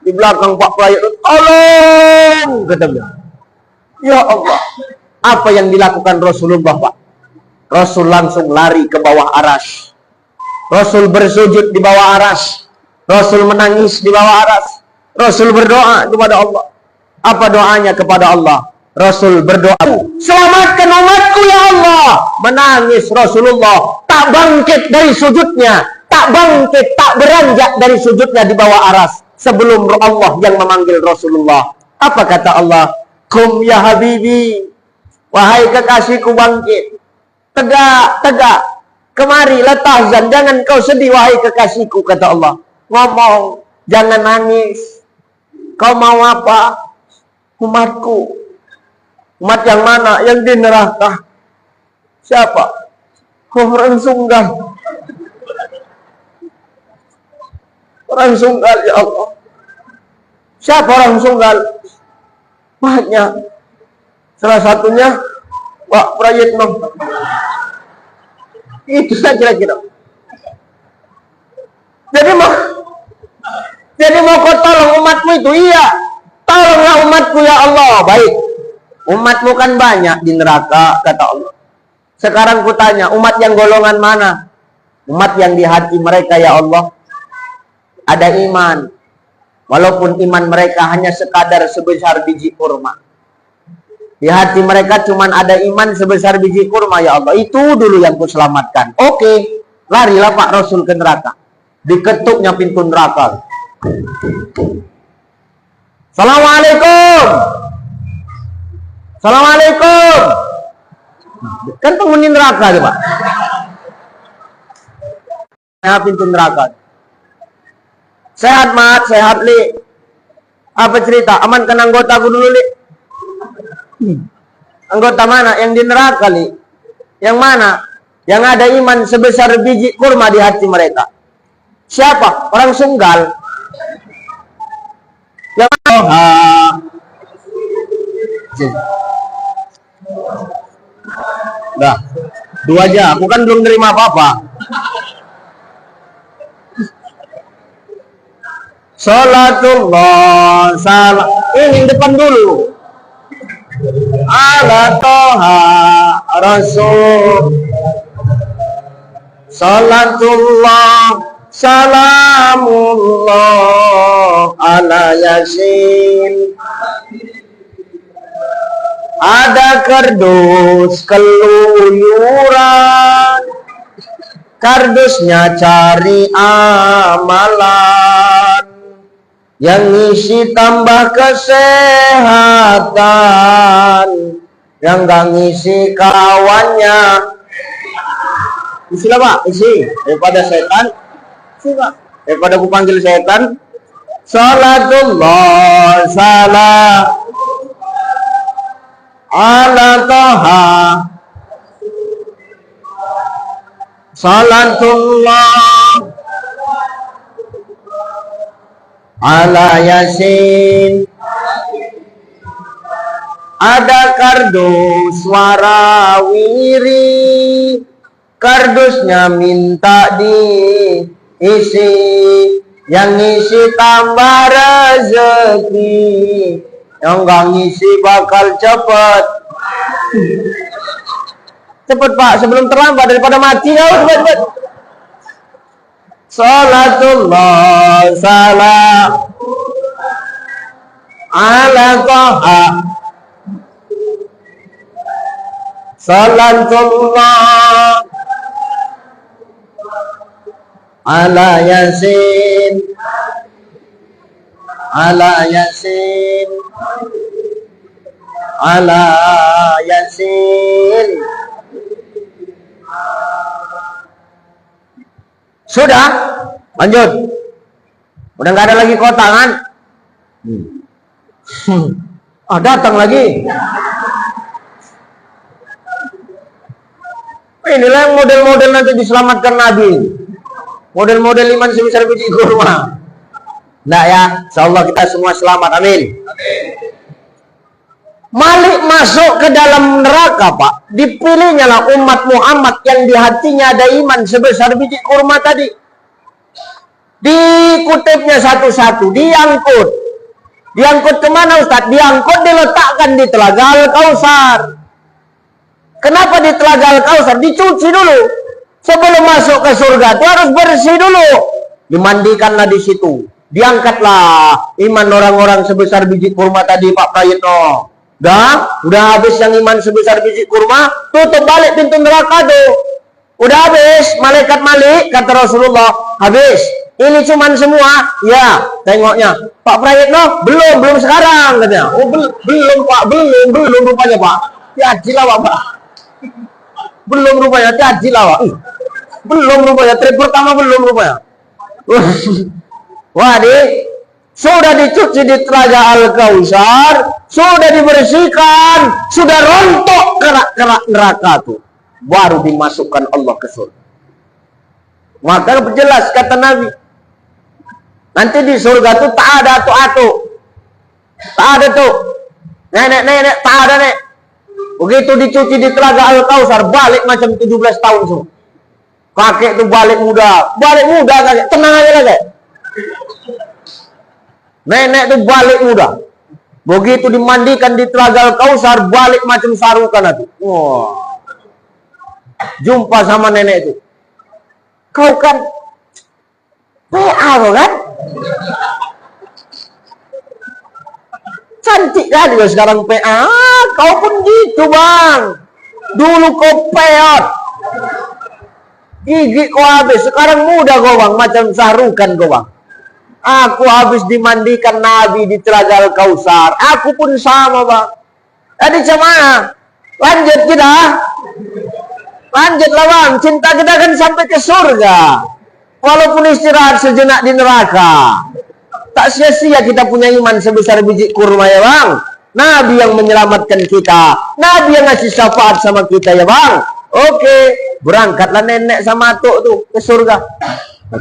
Di belakang Pak Prayitno, tolong, kata beliau. Ya Allah, apa yang dilakukan Rasulullah, Pak? Rasul langsung lari ke bawah aras. Rasul bersujud di bawah aras. Rasul menangis di bawah aras. Rasul berdoa kepada Allah. Apa doanya kepada Allah? Rasul berdoa, selamatkan umatku ya Allah. Menangis Rasulullah, tak bangkit dari sujudnya, tak bangkit, tak beranjak dari sujudnya di bawah aras. Sebelum Allah yang memanggil Rasulullah. Apa kata Allah? Kum ya habibi, wahai kekasihku, bangkit. Tegak, tegak. Kemari, la tahzan, jangan kau sedih wahai kekasihku, kata Allah. Ngomong, jangan nangis. Kau mau apa? Umatku. Umat yang mana? Yang di neraka. Siapa? Orang sunggal. Orang sunggal, ya Allah. Siapa orang sunggal? Banyak. Salah satunya Pak Prayitno. Itu saja kira-kira. Jadi mau kau tolong umatmu itu? Iya. Tolonglah umatku ya Allah. Baik. Umatmu kan banyak di neraka, kata Allah. Sekarang ku tanya, umat yang golongan mana? Umat yang di hati mereka ya Allah ada iman. Walaupun iman mereka hanya sekadar sebesar biji kurma. Di hati mereka cuma ada iman sebesar biji kurma ya Allah. Itu dulu yang ku selamatkan. Oke, larilah Pak Rasul ke neraka. Diketuknya pintu neraka. Assalamualaikum. Assalamualaikum. Kan penghuni neraka tuh, Pak. Nah, pintu neraka. Sehat, Mat, sehat, Li. Apa cerita? Amankan anggotaku dulu, Li. Anggota mana? Yang di neraka, Li. Yang mana? Yang ada iman sebesar biji kurma di hati mereka. Siapa? Orang Sunggal. Yang dah, dua aja. Aku kan belum terima apa-apa. Salatullah salam. Ini depan dulu. Ala toha rasul. Salatullah salamullah ala yasin. Ada kardus keluyuran, kardusnya cari amalan, yang ngisi tambah kesehatan, yang gak ngisi kawannya. Isi lah Pak, isi. Daripada setan, isi Pak. Daripada aku panggil setan. Salatullah salam ala toha. Salatullah ala yasin. Ada kardus warawiri, kardusnya minta diisi, yang ngisi tambah rezeki, yang gak ngisi bakal cepet. Cepet Pak, sebelum terlambat daripada mati kau. Cepet. Salatullah salam ala toha. Salatullah ala yasin. Ala yasin. Ala yasin. Sudah, lanjut. Udah nggak ada lagi kotak kan? Datang lagi. Inilah yang model-model nanti diselamatkan Nabi. Model-model iman sebesar biji kurma. Nah ya, insyaallah kita semua selamat. Amin. Malik masuk ke dalam neraka Pak. Dipilihnya lah umat Muhammad yang di hatinya ada iman sebesar biji kurma tadi. Dikutipnya satu-satu, diangkut. Diangkut kemana Ustaz? Diangkut diletakkan di Telaga Al-Kausar. Kenapa di Telaga Al-Kausar? Dicuci dulu. Sebelum masuk ke surga itu harus bersih dulu. Dimandikanlah di situ. Diangkatlah iman orang-orang sebesar biji kurma tadi Pak Prayitno. Udah habis yang iman sebesar biji kurma, tutup balik pintu neraka tuh. Udah habis, malaikat Malik kata Rasulullah, habis. Ini cuman semua, ya. Tengoknya, Pak Prayitno belum sekarang katanya. Oh belum Pak, belum rupanya Pak. Hati-hatilah Pak. Belum rupanya, hati-hatilah Pak. Belum rupanya, trip pertama belum rupanya. Wah, sudah dicuci di Telaga Al-Kausar, sudah dibersihkan, sudah rontok kerak-kerak neraka tuh. Baru dimasukkan Allah ke surga. Maka jelas kata Nabi, nanti di surga tuh tak ada atu-atu. Tak ada tuh. Nenek-nenek, tak ada nek. Begitu dicuci di Telaga Al-Kausar, balik macam 17 tahun semua. Kakek tuh balik muda kakek. Tenang aja kakek. Nenek tuh balik muda. Begitu dimandikan di Telaga Al-Kausar, balik macam sarukan itu. Wah. Jumpa sama nenek itu. Kau kan PA kan? Cantik kan juga sekarang PA. Kau pun gitu bang. Dulu kau peot. Gigi kau habis. Sekarang muda kau bang. Macam sarukan kau bang. Aku habis dimandikan Nabi di Telaga Al-Kausar. Aku pun sama bang. Jadi cuman lanjut kita. Lanjutlah bang. Cinta kita kan sampai ke surga. Walaupun istirahat sejenak di neraka. Tak sia-sia kita punya iman sebesar biji kurma ya bang. Nabi yang menyelamatkan kita. Nabi yang ngasih syafaat sama kita ya bang. Oke, berangkatlah nenek sama atuk tuh ke surga.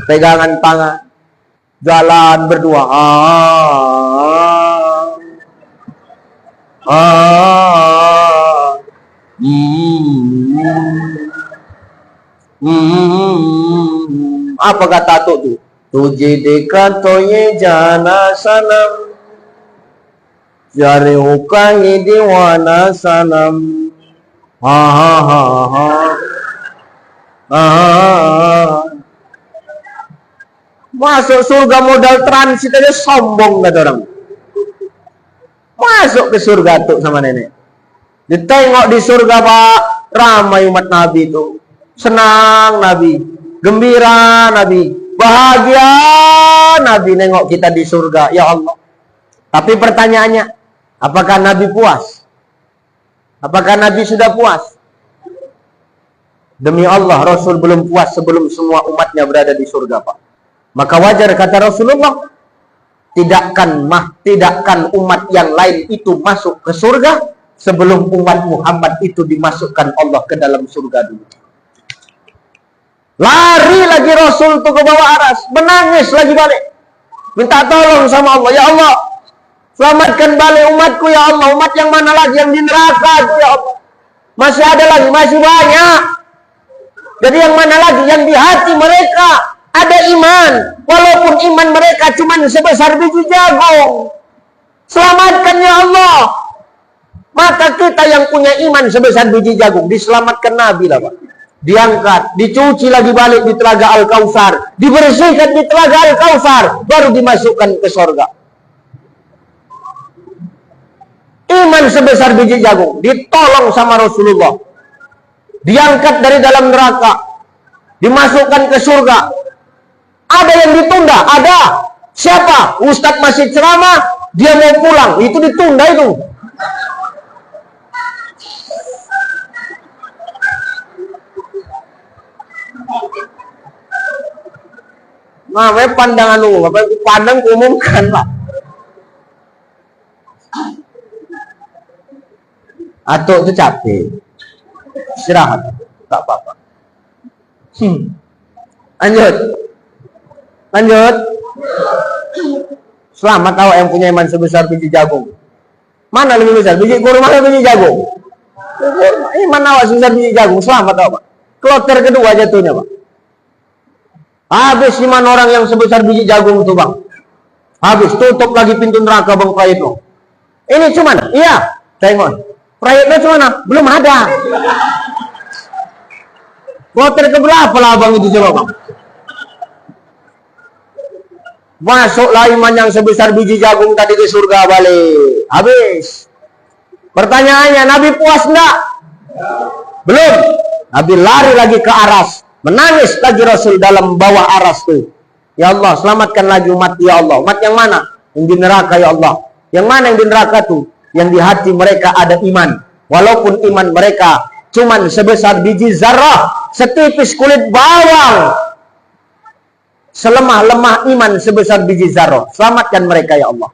Pegangan tangan, jalan berdua. Apa kata atuk tuh? Tuji dikatoye jana sanam, jari ukangi diwana sanam. Masuk surga modal transit aja sombong kata orang. Masuk ke surga tuh sama nenek. Ditengok di surga Pak, ramai umat Nabi itu. Senang Nabi, gembira Nabi, bahagia Nabi nengok kita di surga. Ya Allah. Tapi pertanyaannya, apakah Nabi puas? Apakah Nabi sudah puas? Demi Allah, Rasul belum puas sebelum semua umatnya berada di surga, Pak. Maka wajar kata Rasulullah, tidakkan umat yang lain itu masuk ke surga sebelum umat Muhammad itu dimasukkan Allah ke dalam surga dulu. Lari lagi Rasul tuh ke bawah aras, menangis lagi balik, minta tolong sama Allah. Ya Allah, selamatkan balik umatku ya Allah. Umat yang mana lagi yang di neraka ya Allah? Masih ada lagi, masih banyak. Jadi yang mana lagi yang di hati mereka ada iman, walaupun iman mereka cuma sebesar biji jagung. Selamatkan ya Allah. Maka kita yang punya iman sebesar biji jagung diselamatkan Nabi lah Pak. Diangkat, dicuci lagi balik di telaga Al-Kautsar, dibersihkan di telaga Al-Kautsar, baru dimasukkan ke surga. Iman sebesar biji jagung ditolong sama Rasulullah, diangkat dari dalam neraka, dimasukkan ke surga. Ada yang ditunda, ada. Siapa? Ustadz masih ceramah, dia mau pulang, itu ditunda itu. Namanya pandangan umum, apa itu pandang umumkan Pak. Atau itu capek, istirahat, tak apa-apa. Lanjut. Selamat tahu yang punya iman sebesar biji jagung. Mana lebih besar, biji kurma atau biji jagung? Iman awak sebesar biji jagung, selamat tahu Pak. Kloter kedua jatuhnya Pak. Habis iman orang yang sebesar biji jagung itu Bang. Habis, tutup lagi pintu neraka Bang Prayitno. Ini cuman, iya, tengok. Prayitno cuman, belum ada. Kloter keberapa lah Bang itu coba Bang? Masuklah iman yang sebesar biji jagung tadi ke surga balik. Habis. Pertanyaannya, Nabi puas enggak? Belum. Nabi lari lagi ke aras. Menangis lagi Rasul dalam bawah aras tuh. Ya Allah, selamatkan lagi umat ya Allah. Umat yang mana? Yang di neraka ya Allah. Yang mana yang di neraka tuh? Yang di hati mereka ada iman. Walaupun iman mereka cuman sebesar biji zarah, setipis kulit bawang. Selemah-lemah iman sebesar biji zarah. Selamatkan mereka ya Allah.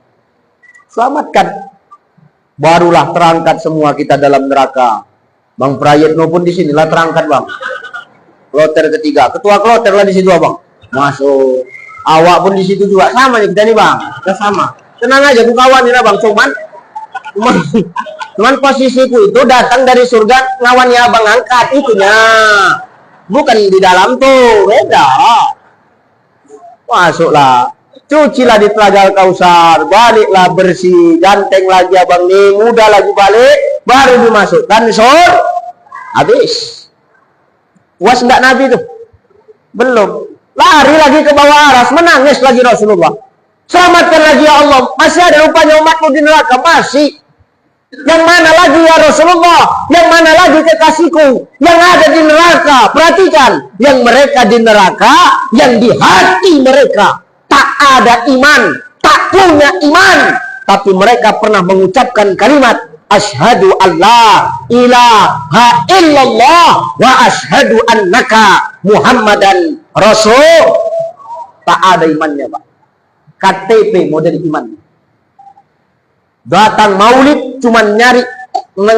Selamatkan. Barulah terangkat semua kita dalam neraka. Bang Prayitno pun di sinilah terangkat Bang. Kloter ketiga, ketua kloter lah di situ Bang. Masuk. Awak pun di situ juga sama nih kita nih Bang. Kita sama. Tenang aja, aku kawan ini Bang. Cuman posisiku itu datang dari surga, ngawannya Abang angkat itunya. Bukan di dalam tuh, beda. Masuklah. Cucilah di telaga Al-Kautsar, baliklah bersih, ganteng lagi Abang nih, mudah lagi balik, baru dimasukkan surga. Habis. Puas enggak Nabi tuh? Belum. Lari lagi ke bawah aras, menangis lagi Rasulullah. Selamatkan lagi ya Allah. Masih ada rupanya umatmu di neraka, masih. Yang mana lagi ya Rasulullah? Yang mana lagi kekasihku? Yang ada di neraka. Perhatikan, yang mereka di neraka, yang di hati mereka tak ada iman, tak punya iman, tapi mereka pernah mengucapkan kalimat asyhadu alla ilaha illallah wa asyhadu annaka Muhammadan Rasul. Tak ada imannya Pak. KTP model iman. Datang maulid cuman nyari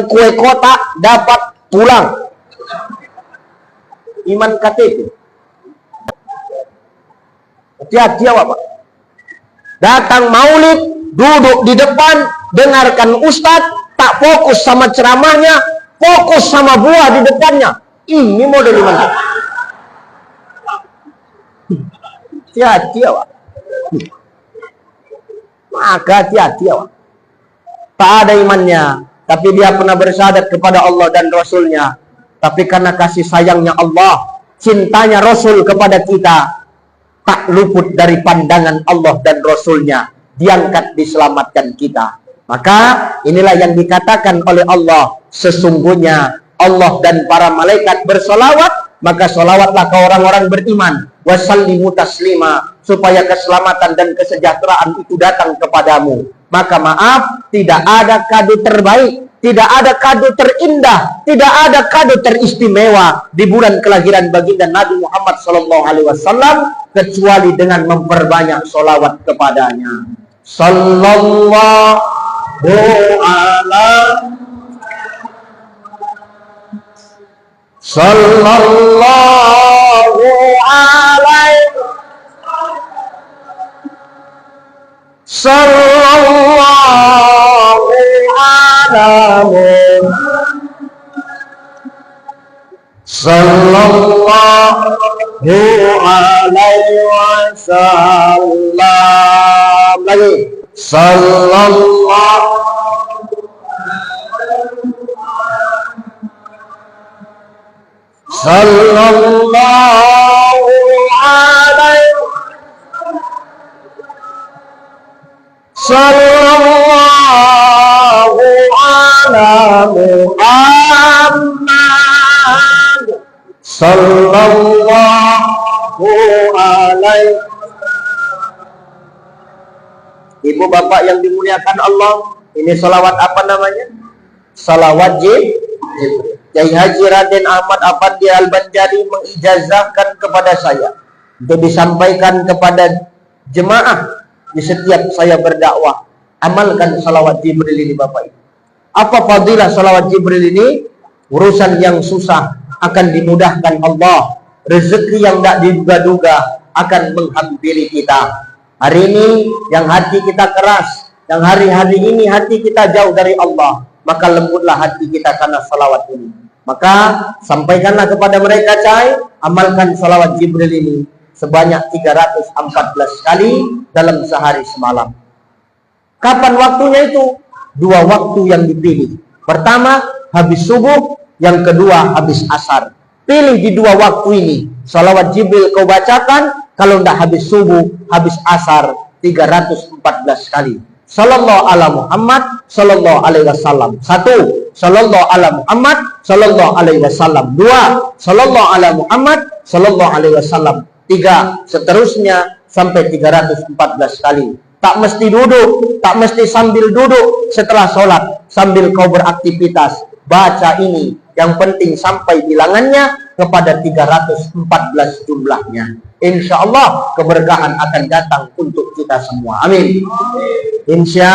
kue kotak dapat pulang. iman KTP. Hati-hati awak, Pak. Datang maulid, duduk di depan, dengarkan ustadz, tak fokus sama ceramahnya, fokus sama buah di depannya. Ini model iman. Hati-hati awak. Maka hati-hati awak. Tak ada imannya, tapi dia pernah bersyahadat kepada Allah dan Rasulnya. Tapi karena kasih sayangnya Allah, cintanya Rasul kepada kita, tak luput dari pandangan Allah dan Rasulnya, diangkat diselamatkan kita. Maka inilah yang dikatakan oleh Allah, sesungguhnya Allah dan para malaikat bersolawat, maka solawatlah ke orang-orang beriman, wasallimu taslima, supaya keselamatan dan kesejahteraan itu datang kepadamu. Maka maaf, tidak ada kado terbaik, tidak ada kado terindah, tidak ada kado teristimewa di bulan kelahiran baginda Nabi Muhammad SAW kecuali dengan memperbanyak solawat kepadanya. Sallallahu ala sallallahu alaihi sallallahu ala sallallahu alaihi wasallam. Lagi sallallahu sallallahu alaihi sallallahu ala Muhammad sallallahu alaihi. Ibu bapak yang dimuliakan Allah, ini salawat apa namanya? Salawat Jibril. Kiai Haji Raden Ahmad Afandi Al-Banjari mengijazahkan kepada saya untuk disampaikan kepada jemaah di setiap saya berdakwah. Amalkan salawat Jibril ini Bapak Ibu. Apa fadilah salawat Jibril ini? Urusan yang susah akan dimudahkan Allah. Rezeki yang tidak diduga-duga akan menghampiri kita. Hari ini yang hati kita keras, yang hari-hari ini hati kita jauh dari Allah, maka lembutlah hati kita karena salawat ini. Maka sampaikanlah kepada mereka, cai, amalkan salawat Jibril ini sebanyak 314 kali dalam sehari semalam. Kapan waktunya itu? 2 waktu yang dipilih. Pertama, habis subuh. Yang kedua, habis asar. Pilih di 2 waktu ini. Salawat Jibril kau bacakan, kalau tidak habis subuh, habis asar, 314 kali. Sallallahu ala Muhammad sallallahu alaihi wasallam. 1. Sallallahu ala Muhammad sallallahu alaihi wasallam. 2. Sallallahu ala Muhammad sallallahu alaihi wasallam. 3. Seterusnya sampai 314 kali. Tak mesti duduk, tak mesti sambil duduk setelah sholat, sambil kau beraktivitas. Baca ini, yang penting sampai bilangannya kepada 314 jumlahnya. Insya Allah keberkahan akan datang untuk kita semua. Amin. Insya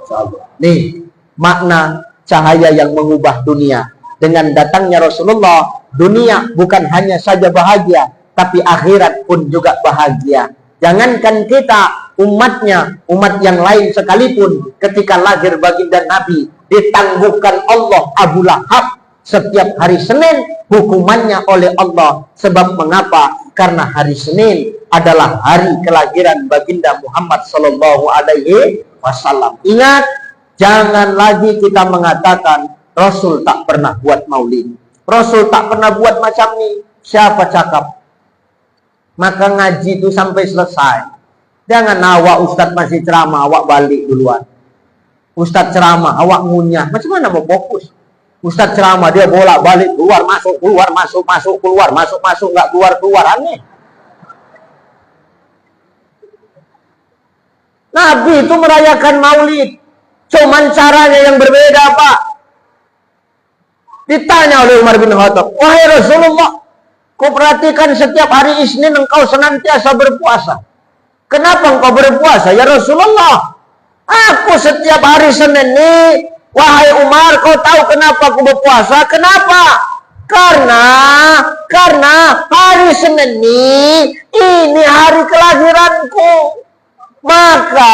Allah. Nih makna cahaya yang mengubah dunia. Dengan datangnya Rasulullah, dunia bukan hanya saja bahagia, tapi akhirat pun juga bahagia. Jangankan kita, umatnya, umat yang lain sekalipun, ketika lahir baginda Nabi, ditangguhkan Allah Abu Lahab setiap hari Senin hukumannya oleh Allah. Sebab mengapa? Karena hari Senin adalah hari kelahiran baginda Muhammad sallallahu alaihi wasallam. Ingat, jangan lagi kita mengatakan Rasul tak pernah buat maulid, Rasul tak pernah buat macam ini. Siapa cakap? Maka ngaji itu sampai selesai. Jangan awak ustadz masih ceramah, awak balik duluan. Ustadz ceramah, awak ngunyah. Macam mana mau fokus? Ustadz ceramah, dia bolak-balik, keluar, masuk, keluar, masuk, nggak keluar, aneh. Nabi itu merayakan maulid. Cuman caranya yang berbeda, Pak. Ditanya oleh Umar bin Khattab, wahai Rasulullah, kau perhatikan setiap hari Isnin engkau senantiasa berpuasa. Kenapa engkau berpuasa? Ya Rasulullah, aku setiap hari Senin nih, wahai Umar, kau tahu kenapa aku berpuasa? Kenapa? Karena Senin ini hari kelahiranku. Maka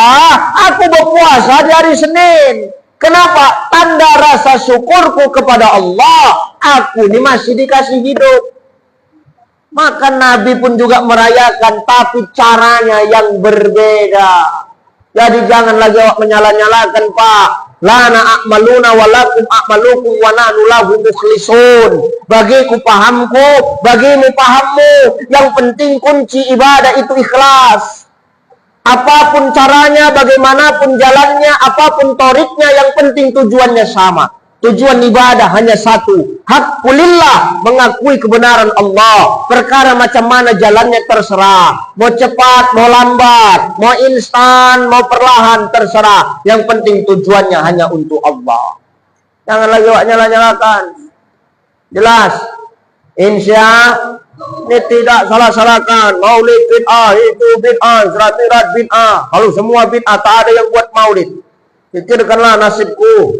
aku berpuasa di hari Senin. Kenapa? Tanda rasa syukurku kepada Allah. Aku ini masih dikasih hidup. Maka Nabi pun juga merayakan, tapi caranya yang berbeda. Jadi jangan lagi menyala-nyalakan, Pak. Lana a'maluna walakum a'malukum wa nahnu lahu mukhlisun. Bagiku pahamku, bagimu pahammu. Yang penting kunci ibadah itu ikhlas. Apapun caranya, bagaimanapun jalannya, apapun toriknya, yang penting tujuannya sama. Tujuan ibadah hanya satu. Haqqulillah, mengakui kebenaran Allah. Perkara macam mana jalannya terserah. Mau cepat, mau lambat, mau instan, mau perlahan, terserah. Yang penting tujuannya hanya untuk Allah. Jangan lagi nyala-nyalakan. Jelas? Insya ini tidak salah-salahkan. Maulid bid'ah, itu bid'ah, surat bid'ah. Kalau semua bid'ah, tak ada yang buat maulid. Pikirkanlah nasibku.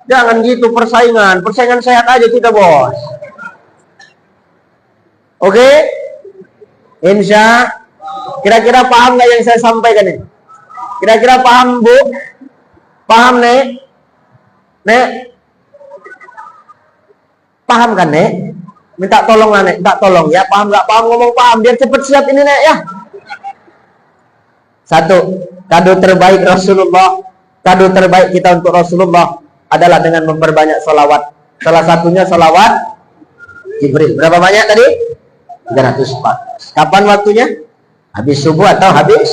Jangan gitu persaingan. Persaingan sehat aja kita, bos. Oke? Insya. Kira-kira paham nggak yang saya sampaikan ini? Kira-kira paham, Bu? Paham, Nek? Nek? Paham kan, Nek? Minta tolong lah, Nek. Minta tolong ya. Paham nggak paham, ngomong paham. Biar cepet siap ini, Nek, ya. Satu, kado terbaik Rasulullah. Kado terbaik kita untuk Rasulullah adalah dengan memperbanyak salawat. Salah satunya salawat Jibril. Berapa banyak tadi? 304. Kapan waktunya? Habis subuh atau habis?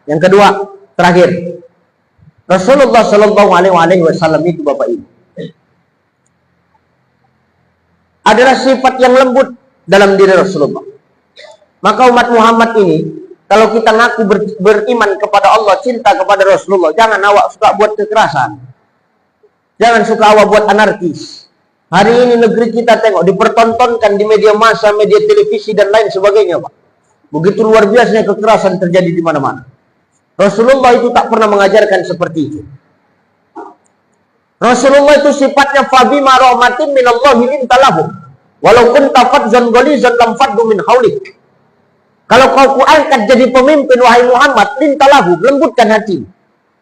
Yang kedua, terakhir. Rasulullah Shallallahu Alaihi Wasallam itu, Bapak Ibu, adalah sifat yang lembut dalam diri Rasulullah. Maka umat Muhammad ini, kalau kita ngaku beriman kepada Allah, cinta kepada Rasulullah, jangan awak suka buat kekerasan. Jangan suka awak buat anarkis. Hari ini negeri kita tengok dipertontonkan di media massa, media televisi dan lain sebagainya, Pak. Begitu luar biasanya kekerasan terjadi di mana-mana. Rasulullah itu tak pernah mengajarkan seperti itu. Rasulullah itu sifatnya fabima rahmatin minallahi lintalahum walau kunta fadzan ghalizan lam faddu min haulik. Kalau kau kuangkat jadi pemimpin, wahai Muhammad, lintalahu, lembutkan hati.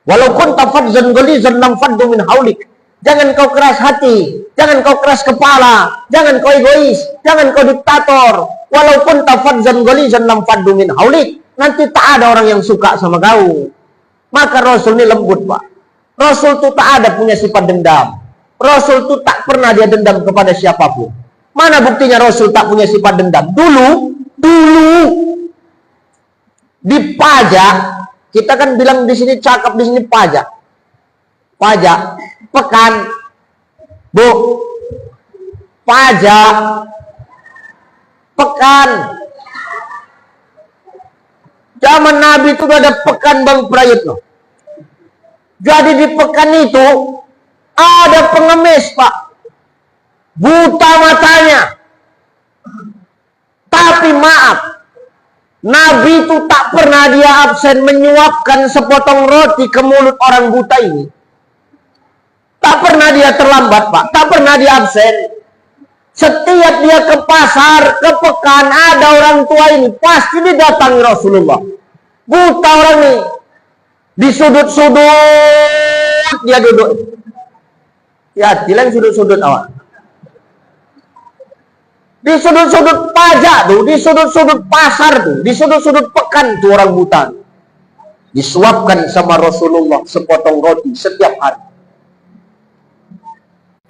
Walau kunta fadzan ghalizan lam faddu min haulik. Jangan kau keras hati, jangan kau keras kepala, jangan kau egois, jangan kau diktator. Walaupun tafadzan ghalizan lam faddu min haulik, nanti tak ada orang yang suka sama kau. Maka Rasul ini lembut, Pak. Rasul itu tak ada punya sifat dendam. Rasul itu tak pernah dia dendam kepada siapapun. Mana buktinya Rasul tak punya sifat dendam? Dulu di pajak, kita kan bilang di sini cakap, di sini pajak. Pekan, Bu, pajak, pekan. Zaman Nabi itu ada pekan, Bang Prayitno. Jadi di pekan itu ada pengemis, Pak, buta matanya. Tapi maaf, Nabi itu tak pernah dia absen menyuapkan sepotong roti ke mulut orang buta ini. Tak pernah dia terlambat, Pak. Tak pernah dia absen. Setiap dia ke pasar, ke pekan, ada orang tua ini, pasti didatangi Rasulullah. Buta orang ini. Di sudut-sudut dia duduk. Ya, bilang sudut-sudut awak. Di sudut-sudut pajak tuh, di sudut-sudut pasar tuh, di sudut-sudut pekan tuh orang buta. Disuapkan sama Rasulullah sepotong roti setiap hari.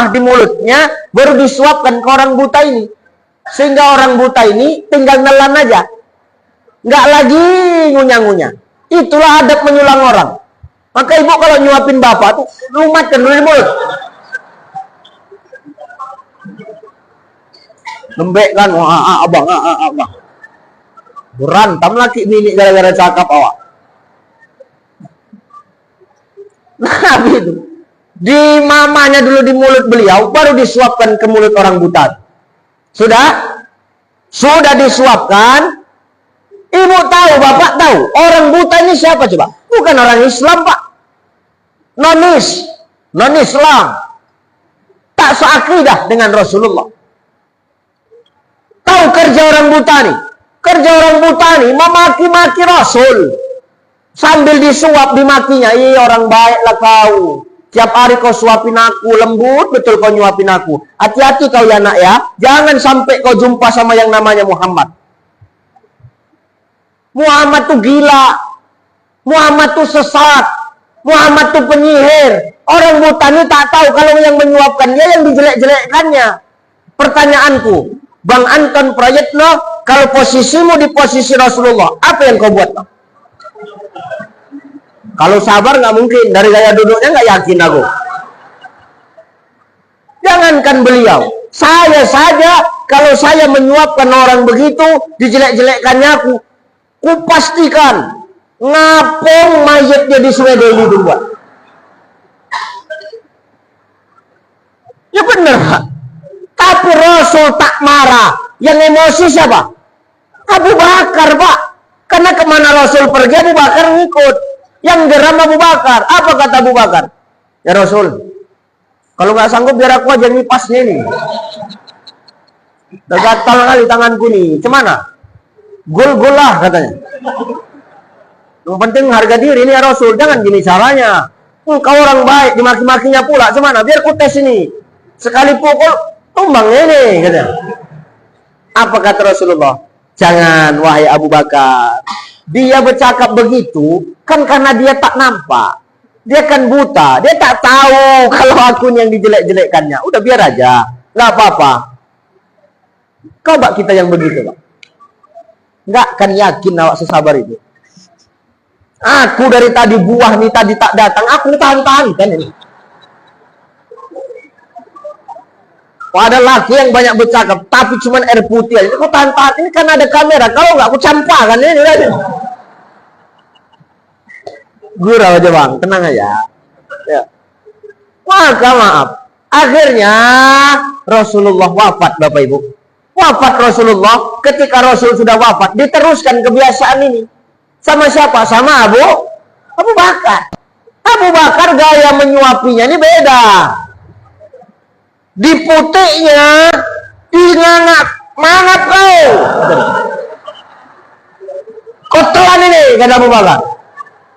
Di mulutnya baru disuapkan ke orang buta ini, sehingga orang buta ini tinggal nelan aja, nggak lagi ngunyah-ngunyah. Itulah adab menyulang orang. Maka ibu kalau nyuapin bapak tuh lumatkan dulu di mulut, lembek kan, abang, berantam laki bini gara-gara cakap awak. Nabi itu di mamanya dulu di mulut beliau, baru disuapkan ke mulut orang buta. Sudah disuapkan. Ibu tahu, bapak tahu, orang buta ini siapa coba? Bukan orang Islam, Pak. Non Islam. Tak seakidah dengan Rasulullah. kerja orang buta nih. Kerja orang buta nih memaki-maki Rasul. Sambil disuap dimakinya. Iya orang baiklah kau. Tiap hari kau suapin aku, lembut betul kau nyuapin aku. Hati-hati kau ya nak ya. Jangan sampai kau jumpa sama yang namanya Muhammad. Muhammad tuh gila. Muhammad tuh sesat. Muhammad tuh penyihir. Orang buta ini tak tahu kalau yang menyuapkan dia yang dijelek-jelekkannya. Pertanyaanku, Bang Anton Prayitno, kalau posisimu di posisi Rasulullah, apa yang kau buat? Kalau sabar nggak mungkin, dari gaya duduknya nggak yakin aku. Jangankan beliau, saya saja kalau saya menyuapkan orang begitu, dijelek-jelekkannya aku, kupastikan ngapung mayatnya di Sweden itu buat. Ya bener, tapi Rasul tak marah. Yang emosi siapa? Abu Bakar, Pak. Karena kemana Rasul pergi, Abu Bakar ngikut. Yang geram Abu Bakar. Apa kata Abu Bakar? Ya Rasul, kalau nggak sanggup biar aku aja ngipasnya nih. Udah gatal kali tanganku nih. Cemana? Gol-gol lah katanya. Yang penting harga diri nih ya Rasul. Jangan gini caranya. Kau orang baik, dimaki-makinya pula. Cemana? Biar ku tes ini. Sekali pukul, tumbang ini katanya. Apa kata Rasulullah? Jangan wahai Abu Bakar. Dia bercakap begitu kan karena dia tak nampak. Dia kan buta. Dia tak tahu kalau akun yang dijelek-jelekkannya. Udah biar aja. Nggak apa-apa. Kau bak kita yang begitu, Pak. Nggak kan yakin awak sesabar itu. Aku dari tadi buah nih tadi tak datang. Aku tahan-tahan kan ini. Ada laki yang banyak bercakap, tapi cuma air putih aja. Aku tahan-tahan, ini kan ada kamera. Kalau nggak, aku campakkan ini. Gurau aja bang, tenang aja. Ya. Maka maaf, akhirnya Rasulullah wafat, Bapak Ibu. Wafat Rasulullah, ketika Rasul sudah wafat, diteruskan kebiasaan ini. Sama siapa? Sama Abu Bakar. Abu Bakar gaya menyuapinya ini beda. Diputiknya, ngangap, mangap kau. Kau telan ini, kata Abu Bakar.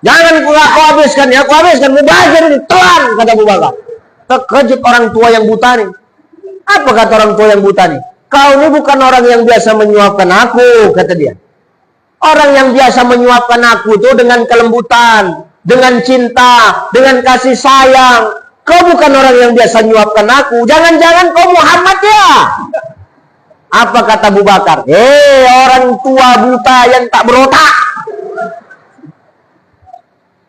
Jangan aku habiskan, ya aku habiskan. Mubazir ini, telan, kata Abu Bakar. Terkejut orang tua yang buta nih. Apa kata orang tua yang buta nih? Kau ini bukan orang yang biasa menyuapkan aku, kata dia. Orang yang biasa menyuapkan aku itu dengan kelembutan, dengan cinta, dengan kasih sayang. Kau bukan orang yang biasa menyuapkan aku. Jangan-jangan kau Muhammad ya? Apa kata Abu Bakar? Orang tua buta yang tak berotak.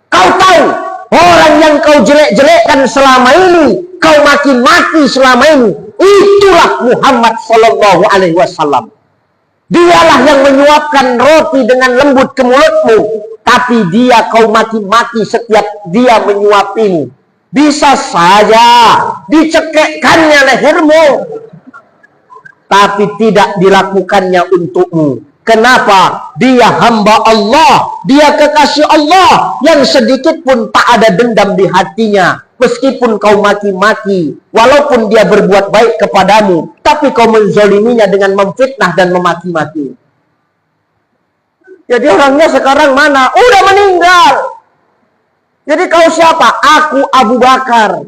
Kau tahu orang yang kau jelek-jelekkan selama ini, kau maki-maki selama ini, itulah Muhammad Sallallahu Alaihi Wasallam. Dialah yang menyuapkan roti dengan lembut ke mulutmu, tapi dia kau maki-maki setiap dia menyuapimu. Bisa saja dicekekkannya lehermu, tapi tidak dilakukannya untukmu. Kenapa? Dia hamba Allah, dia kekasih Allah yang sedikit pun tak ada dendam di hatinya. Meskipun kau maki-maki, walaupun dia berbuat baik kepadamu, tapi kau menzoliminya dengan memfitnah dan memaki-maki. Jadi orangnya sekarang mana? Udah meninggal. Jadi kau siapa? Aku Abu Bakar.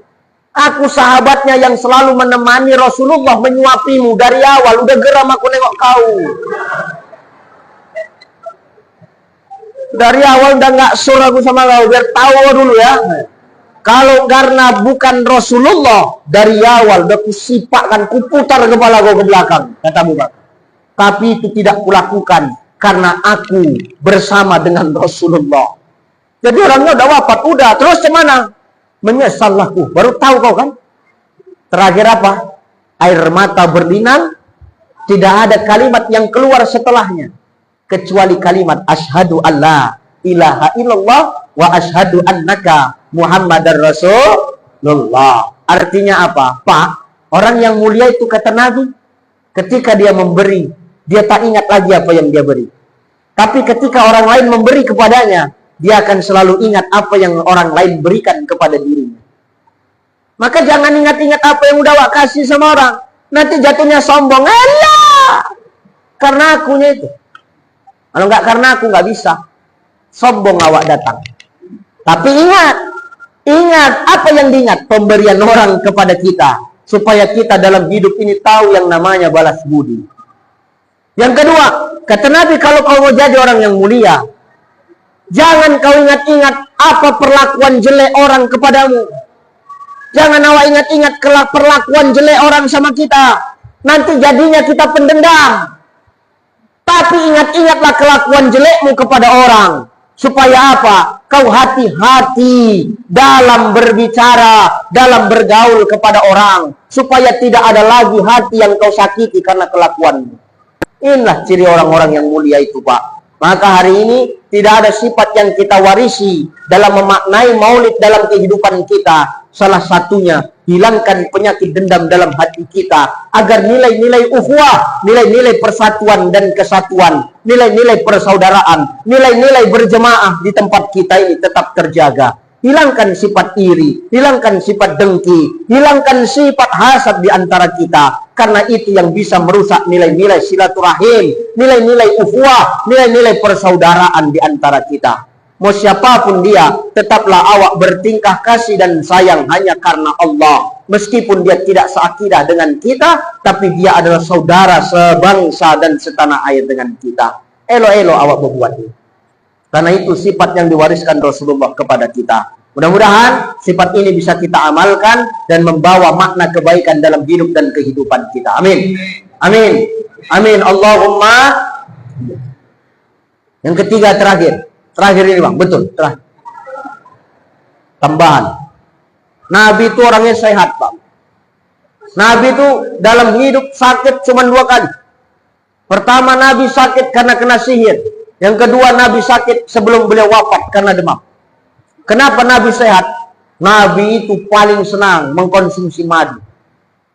Aku sahabatnya yang selalu menemani Rasulullah menyuapimu dari awal. Udah geram aku nengok kau. Dari awal udah nggak sur aku sama kau. Biar tahu dulu ya. Kalau karena bukan Rasulullah, dari awal udah kusipakkan, kuputar kepala kau ke belakang, kata Abu Bakar. Tapi itu tidak kulakukan karena aku bersama dengan Rasulullah. Jadi orangnya udah wafat, udah. Terus kemana? Menyesal aku. Baru tahu kau kan? Terakhir apa? Air mata berlinang. Tidak ada kalimat yang keluar setelahnya. Kecuali kalimat asyhadu alla ilaha illallah wa asyhadu annaka Muhammadar Rasulullah. Artinya apa? Pak, orang yang mulia itu kata Nabi, ketika dia memberi, dia tak ingat lagi apa yang dia beri. Tapi ketika orang lain memberi kepadanya, dia akan selalu ingat apa yang orang lain berikan kepada dirinya. Maka jangan ingat-ingat apa yang udah wak kasih sama orang. Nanti jatuhnya sombong. Elah! Karena akunya itu. Kalau nggak karena aku nggak bisa. Sombong awak datang. Tapi ingat apa yang diingat? Pemberian orang kepada kita. Supaya kita dalam hidup ini tahu yang namanya balas budi. Yang kedua, kata Nabi, kalau kau mau jadi orang yang mulia, jangan kau ingat-ingat apa perlakuan jelek orang kepadamu. Jangan awak ingat-ingat perlakuan jelek orang sama kita. Nanti jadinya kita pendendam. Tapi ingat-ingatlah kelakuan jelekmu kepada orang. Supaya apa? Kau hati-hati dalam berbicara, dalam bergaul kepada orang. Supaya tidak ada lagi hati yang kau sakiti karena kelakuanmu. Inilah ciri orang-orang yang mulia itu, Pak. Maka hari ini tidak ada sifat yang kita warisi dalam memaknai maulid dalam kehidupan kita. Salah satunya, hilangkan penyakit dendam dalam hati kita. Agar nilai-nilai ukhuwah, nilai-nilai persatuan dan kesatuan, nilai-nilai persaudaraan, nilai-nilai berjemaah di tempat kita ini tetap terjaga. Hilangkan sifat iri, hilangkan sifat dengki, hilangkan sifat hasad di antara kita. Karena itu yang bisa merusak nilai-nilai silaturahim, nilai-nilai ukhuwah, nilai-nilai persaudaraan di antara kita. Mau siapapun dia, tetaplah awak bertingkah kasih dan sayang hanya karena Allah. Meskipun dia tidak seakidah dengan kita, tapi dia adalah saudara sebangsa dan setanah air dengan kita. Elo-elo awak berbuat ini. Karena itu sifat yang diwariskan Rasulullah kepada kita. Mudah-mudahan sifat ini bisa kita amalkan dan membawa makna kebaikan dalam hidup dan kehidupan kita. Amin. Amin. Amin. Allahumma. Yang ketiga terakhir. Terakhir ini Bang, betul. Terakhir. Tambahan. Nabi itu orangnya sehat, Bang. Nabi itu dalam hidup sakit cuma 2 kali. Pertama, Nabi sakit karena kena sihir. Yang kedua, Nabi sakit sebelum beliau wafat karena demam. Kenapa Nabi sehat? Nabi itu paling senang mengkonsumsi madu.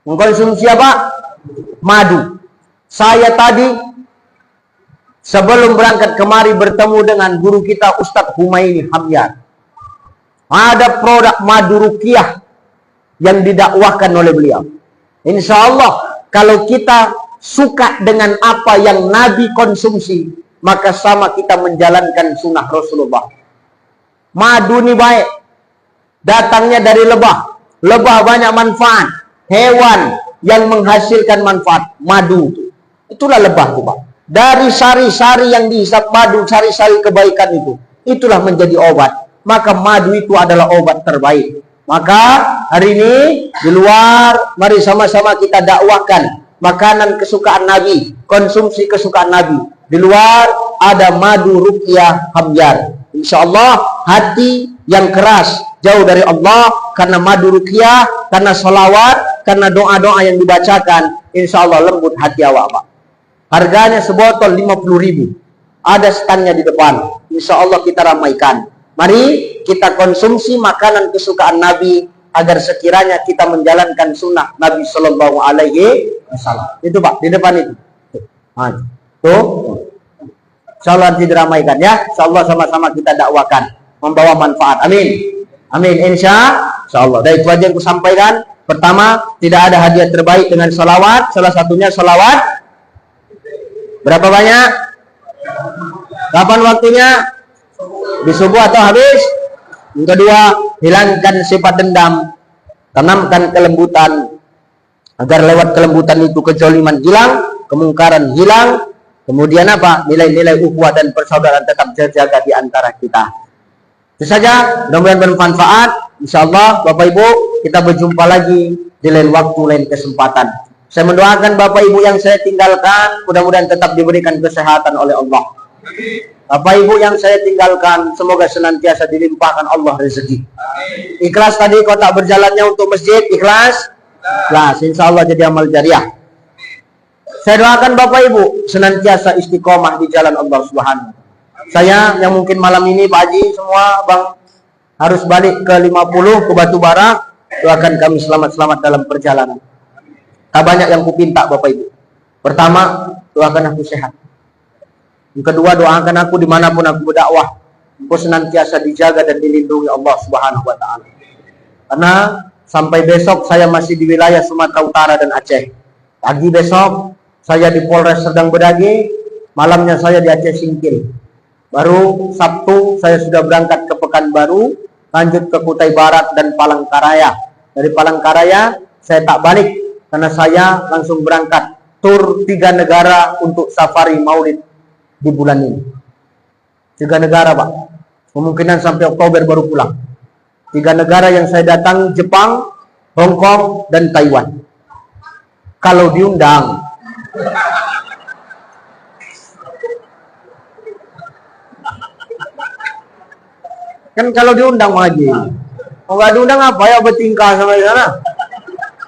Mengkonsumsi apa? Madu. Saya tadi sebelum berangkat kemari bertemu dengan guru kita Ustadz Humaini Hamyar. Ada produk madu ruqyah yang didakwahkan oleh beliau. Insya Allah kalau kita suka dengan apa yang Nabi konsumsi, maka sama kita menjalankan sunnah Rasulullah. Madu ini baik. Datangnya dari lebah. Lebah banyak manfaat. Hewan yang menghasilkan manfaat. Madu itu. Itulah lebah itu, Pak. Dari sari-sari yang dihisap madu, sari-sari kebaikan itu. Itulah menjadi obat. Maka madu itu adalah obat terbaik. Maka hari ini di luar, mari sama-sama kita dakwahkan makanan kesukaan Nabi, konsumsi kesukaan Nabi. Di luar ada madu ruqyah Hamyar. Insya Allah hati yang keras jauh dari Allah karena madu ruqyah, karena salawat, karena doa-doa yang dibacakan. Insya Allah lembut hati awak, Pak. Harganya sebotol 50.000. Ada standnya di depan. Insya Allah kita ramaikan. Mari kita konsumsi makanan kesukaan Nabi agar sekiranya kita menjalankan sunnah Nabi Shallallahu Alaihi Wasallam. Itu Pak di depan itu. Tuh. Insya Allah nanti diramaikan ya. Insya Allah sama-sama kita dakwakan, membawa manfaat. Amin. Amin. Insya Allah. Dan itu aja yang aku sampaikan. Pertama, tidak ada hadiah terbaik dengan salawat. Salah satunya salawat. Berapa banyak? Kapan waktunya? Di subuh atau habis? Yang kedua, hilangkan sifat dendam. Tanamkan kelembutan. Agar lewat kelembutan itu kezaliman hilang, kemungkaran hilang. Kemudian apa? Nilai-nilai ukhuwah dan persaudaraan tetap terjaga di antara kita. Itu saja, mudah-mudahan bermanfaat. Insyaallah Bapak Ibu, kita berjumpa lagi di lain waktu, lain kesempatan. Saya mendoakan Bapak Ibu yang saya tinggalkan, mudah-mudahan tetap diberikan kesehatan oleh Allah. Bapak Ibu yang saya tinggalkan, semoga senantiasa dilimpahkan Allah rezeki. Ikhlas tadi kotak berjalannya untuk masjid, ikhlas? Ikhlas, insyaallah jadi amal jariah. Saya doakan Bapak Ibu senantiasa istiqomah di jalan Allah Subhanahu. Saya yang mungkin malam ini Pak Haji semua Bang harus balik ke 50 ke Batubara, doakan kami selamat-selamat dalam perjalanan. Tak banyak yang kupinta Bapak Ibu. Pertama, doakan aku sehat. Yang kedua, doakan aku dimanapun aku berdakwah, aku senantiasa dijaga dan dilindungi Allah Subhanahu wa Ta'ala. Karena sampai besok saya masih di wilayah Sumatera Utara dan Aceh. Pagi besok saya di Polres Serdang Bedage, malamnya saya di Aceh Singkil. Baru Sabtu saya sudah berangkat ke Pekanbaru, lanjut ke Kutai Barat dan Palangkaraya. Dari Palangkaraya saya tak balik karena saya langsung berangkat tur 3 negara untuk safari Maulid di bulan ini. 3 negara, Pak. Kemungkinan sampai Oktober baru pulang. 3 negara yang saya datang, Jepang, Hong Kong, dan Taiwan. Kalau diundang. Kan kalau diundang lagi. Kalau nggak diundang apa ya bertingkah sama di sana?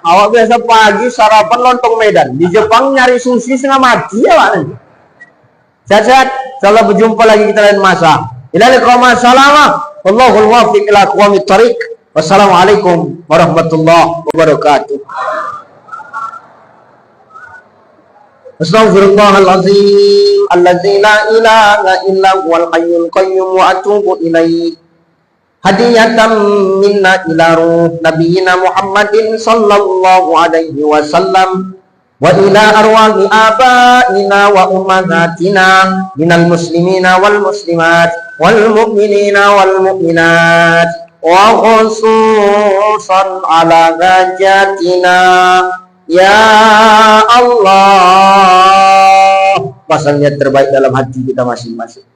Awak biasa pagi sarapan lontong Medan. Di Jepang nyari sushi setengah mati ya Pak. Sehat-sehat. Insyaallah berjumpa lagi kita lain masa. Ila liqa ma salama. Wallahul muwaffiq ila aqwamit thariq. Wassalamualaikum warahmatullahi wabarakatuh. Astaghfirullahalazim alladzi la ilaha illa huwal hayyul qayyum wa atubu ilaih. Hadiyatan minna ila ruh nabiyina Muhammadin sallallahu alaihi wasallam wa ila arwahi abaina wa ummahatina minal muslimina wal muslimat wal mu'minina wal mu'minat wa khususan ala hajatina ya Allah. Pasangnya terbaik dalam hati kita masing-masing.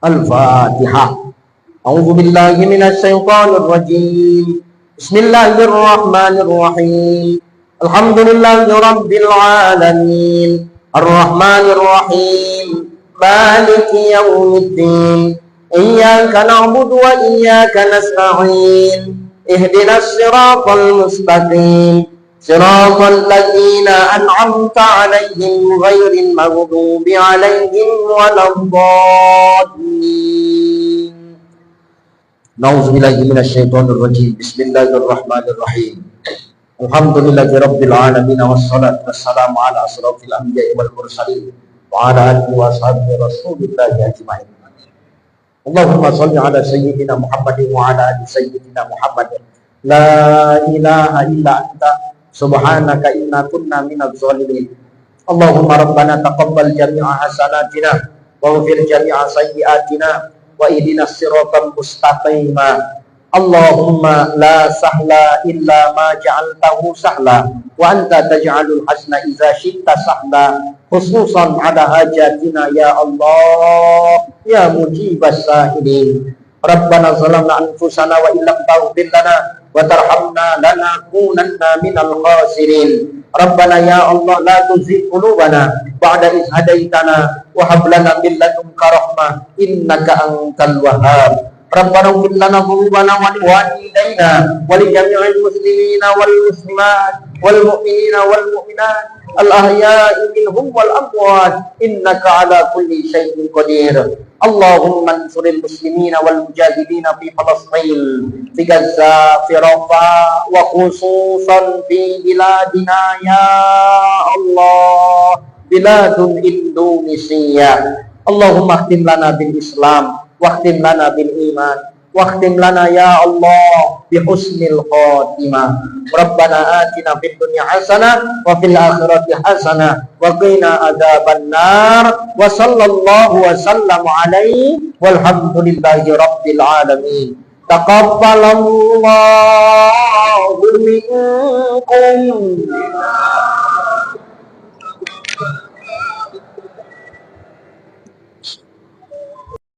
Al-Fatihah. A'udzu billahi minasy syaithanir rajim. Bismillahirrahmanirrahim. Alhamdulillahi rabbil alamin. Ar-Rahmanir Rahim. Maliki yaumiddin. Iyyaka na'budu wa iyyaka nasta'in. Ihdinas siratal mustaqim. Siratal ladzina an'amta 'alaihim ghairil maghdubi 'alaihim waladdallin. Nauzubillahi minasyaitonir rajim. Bismillahirrahmanirrahim. Alhamdulillahi rabbil alamin wassalatu wassalamu ala asrofil anbiya'i wal mursalin wa ala alihi wa sahbihi rasulillahi ajma'in. Allahumma shalli ala sayyidina Muhammadin wa ala ali sayyidina Muhammadin. La ilaha illa anta subhanaka inna kunna minadh dhalimin. Allahumma rabbana taqabbal jami'a hasanatina wa ghfir jami'a sayyi'atina wa ihdinas siratal mustaqim. Allahumma la sahla illa ma ja'altahu sahla wa anta taj'alul hasna idza syi'ta sahla khususan ala hajatina ya Allah ya mujibas sa'ilin. Rabbana zalamna anfusana wa illam taghfir lana wa tarhamna lanakunanna minal khasirin. Rabbana ya Allah la tuzigh qulubana ba'da idh hadaitana wa hab lana min ladunka rahmah innaka antal wahhab. Rabbana ighfir lana dhunubana wa liwalidayna wa li jami'il muslimina wal muslimat wal mu'minina wal mu'minat al ahya'i minhum wal amwat innaka ala kulli syai'in qadir. Allahumma ansuril muslimina wal mujahidina fi Palestin, fi Gaza, fi Rafah, wa khususan fi biladina ya Allah, biladun Indonesia. Allahumma khtim lana bil Islam, wakhtim lana bil iman, wakhtim lana ya Allah bi husnil khatimah. Rabbana atina fid dunya hasanah wa fil akhirati hasanah wa qina adzabannar. Wa sallallahu wa sallam alaihi walhamdulillahi rabbil alamin. Taqabbalallahu minkum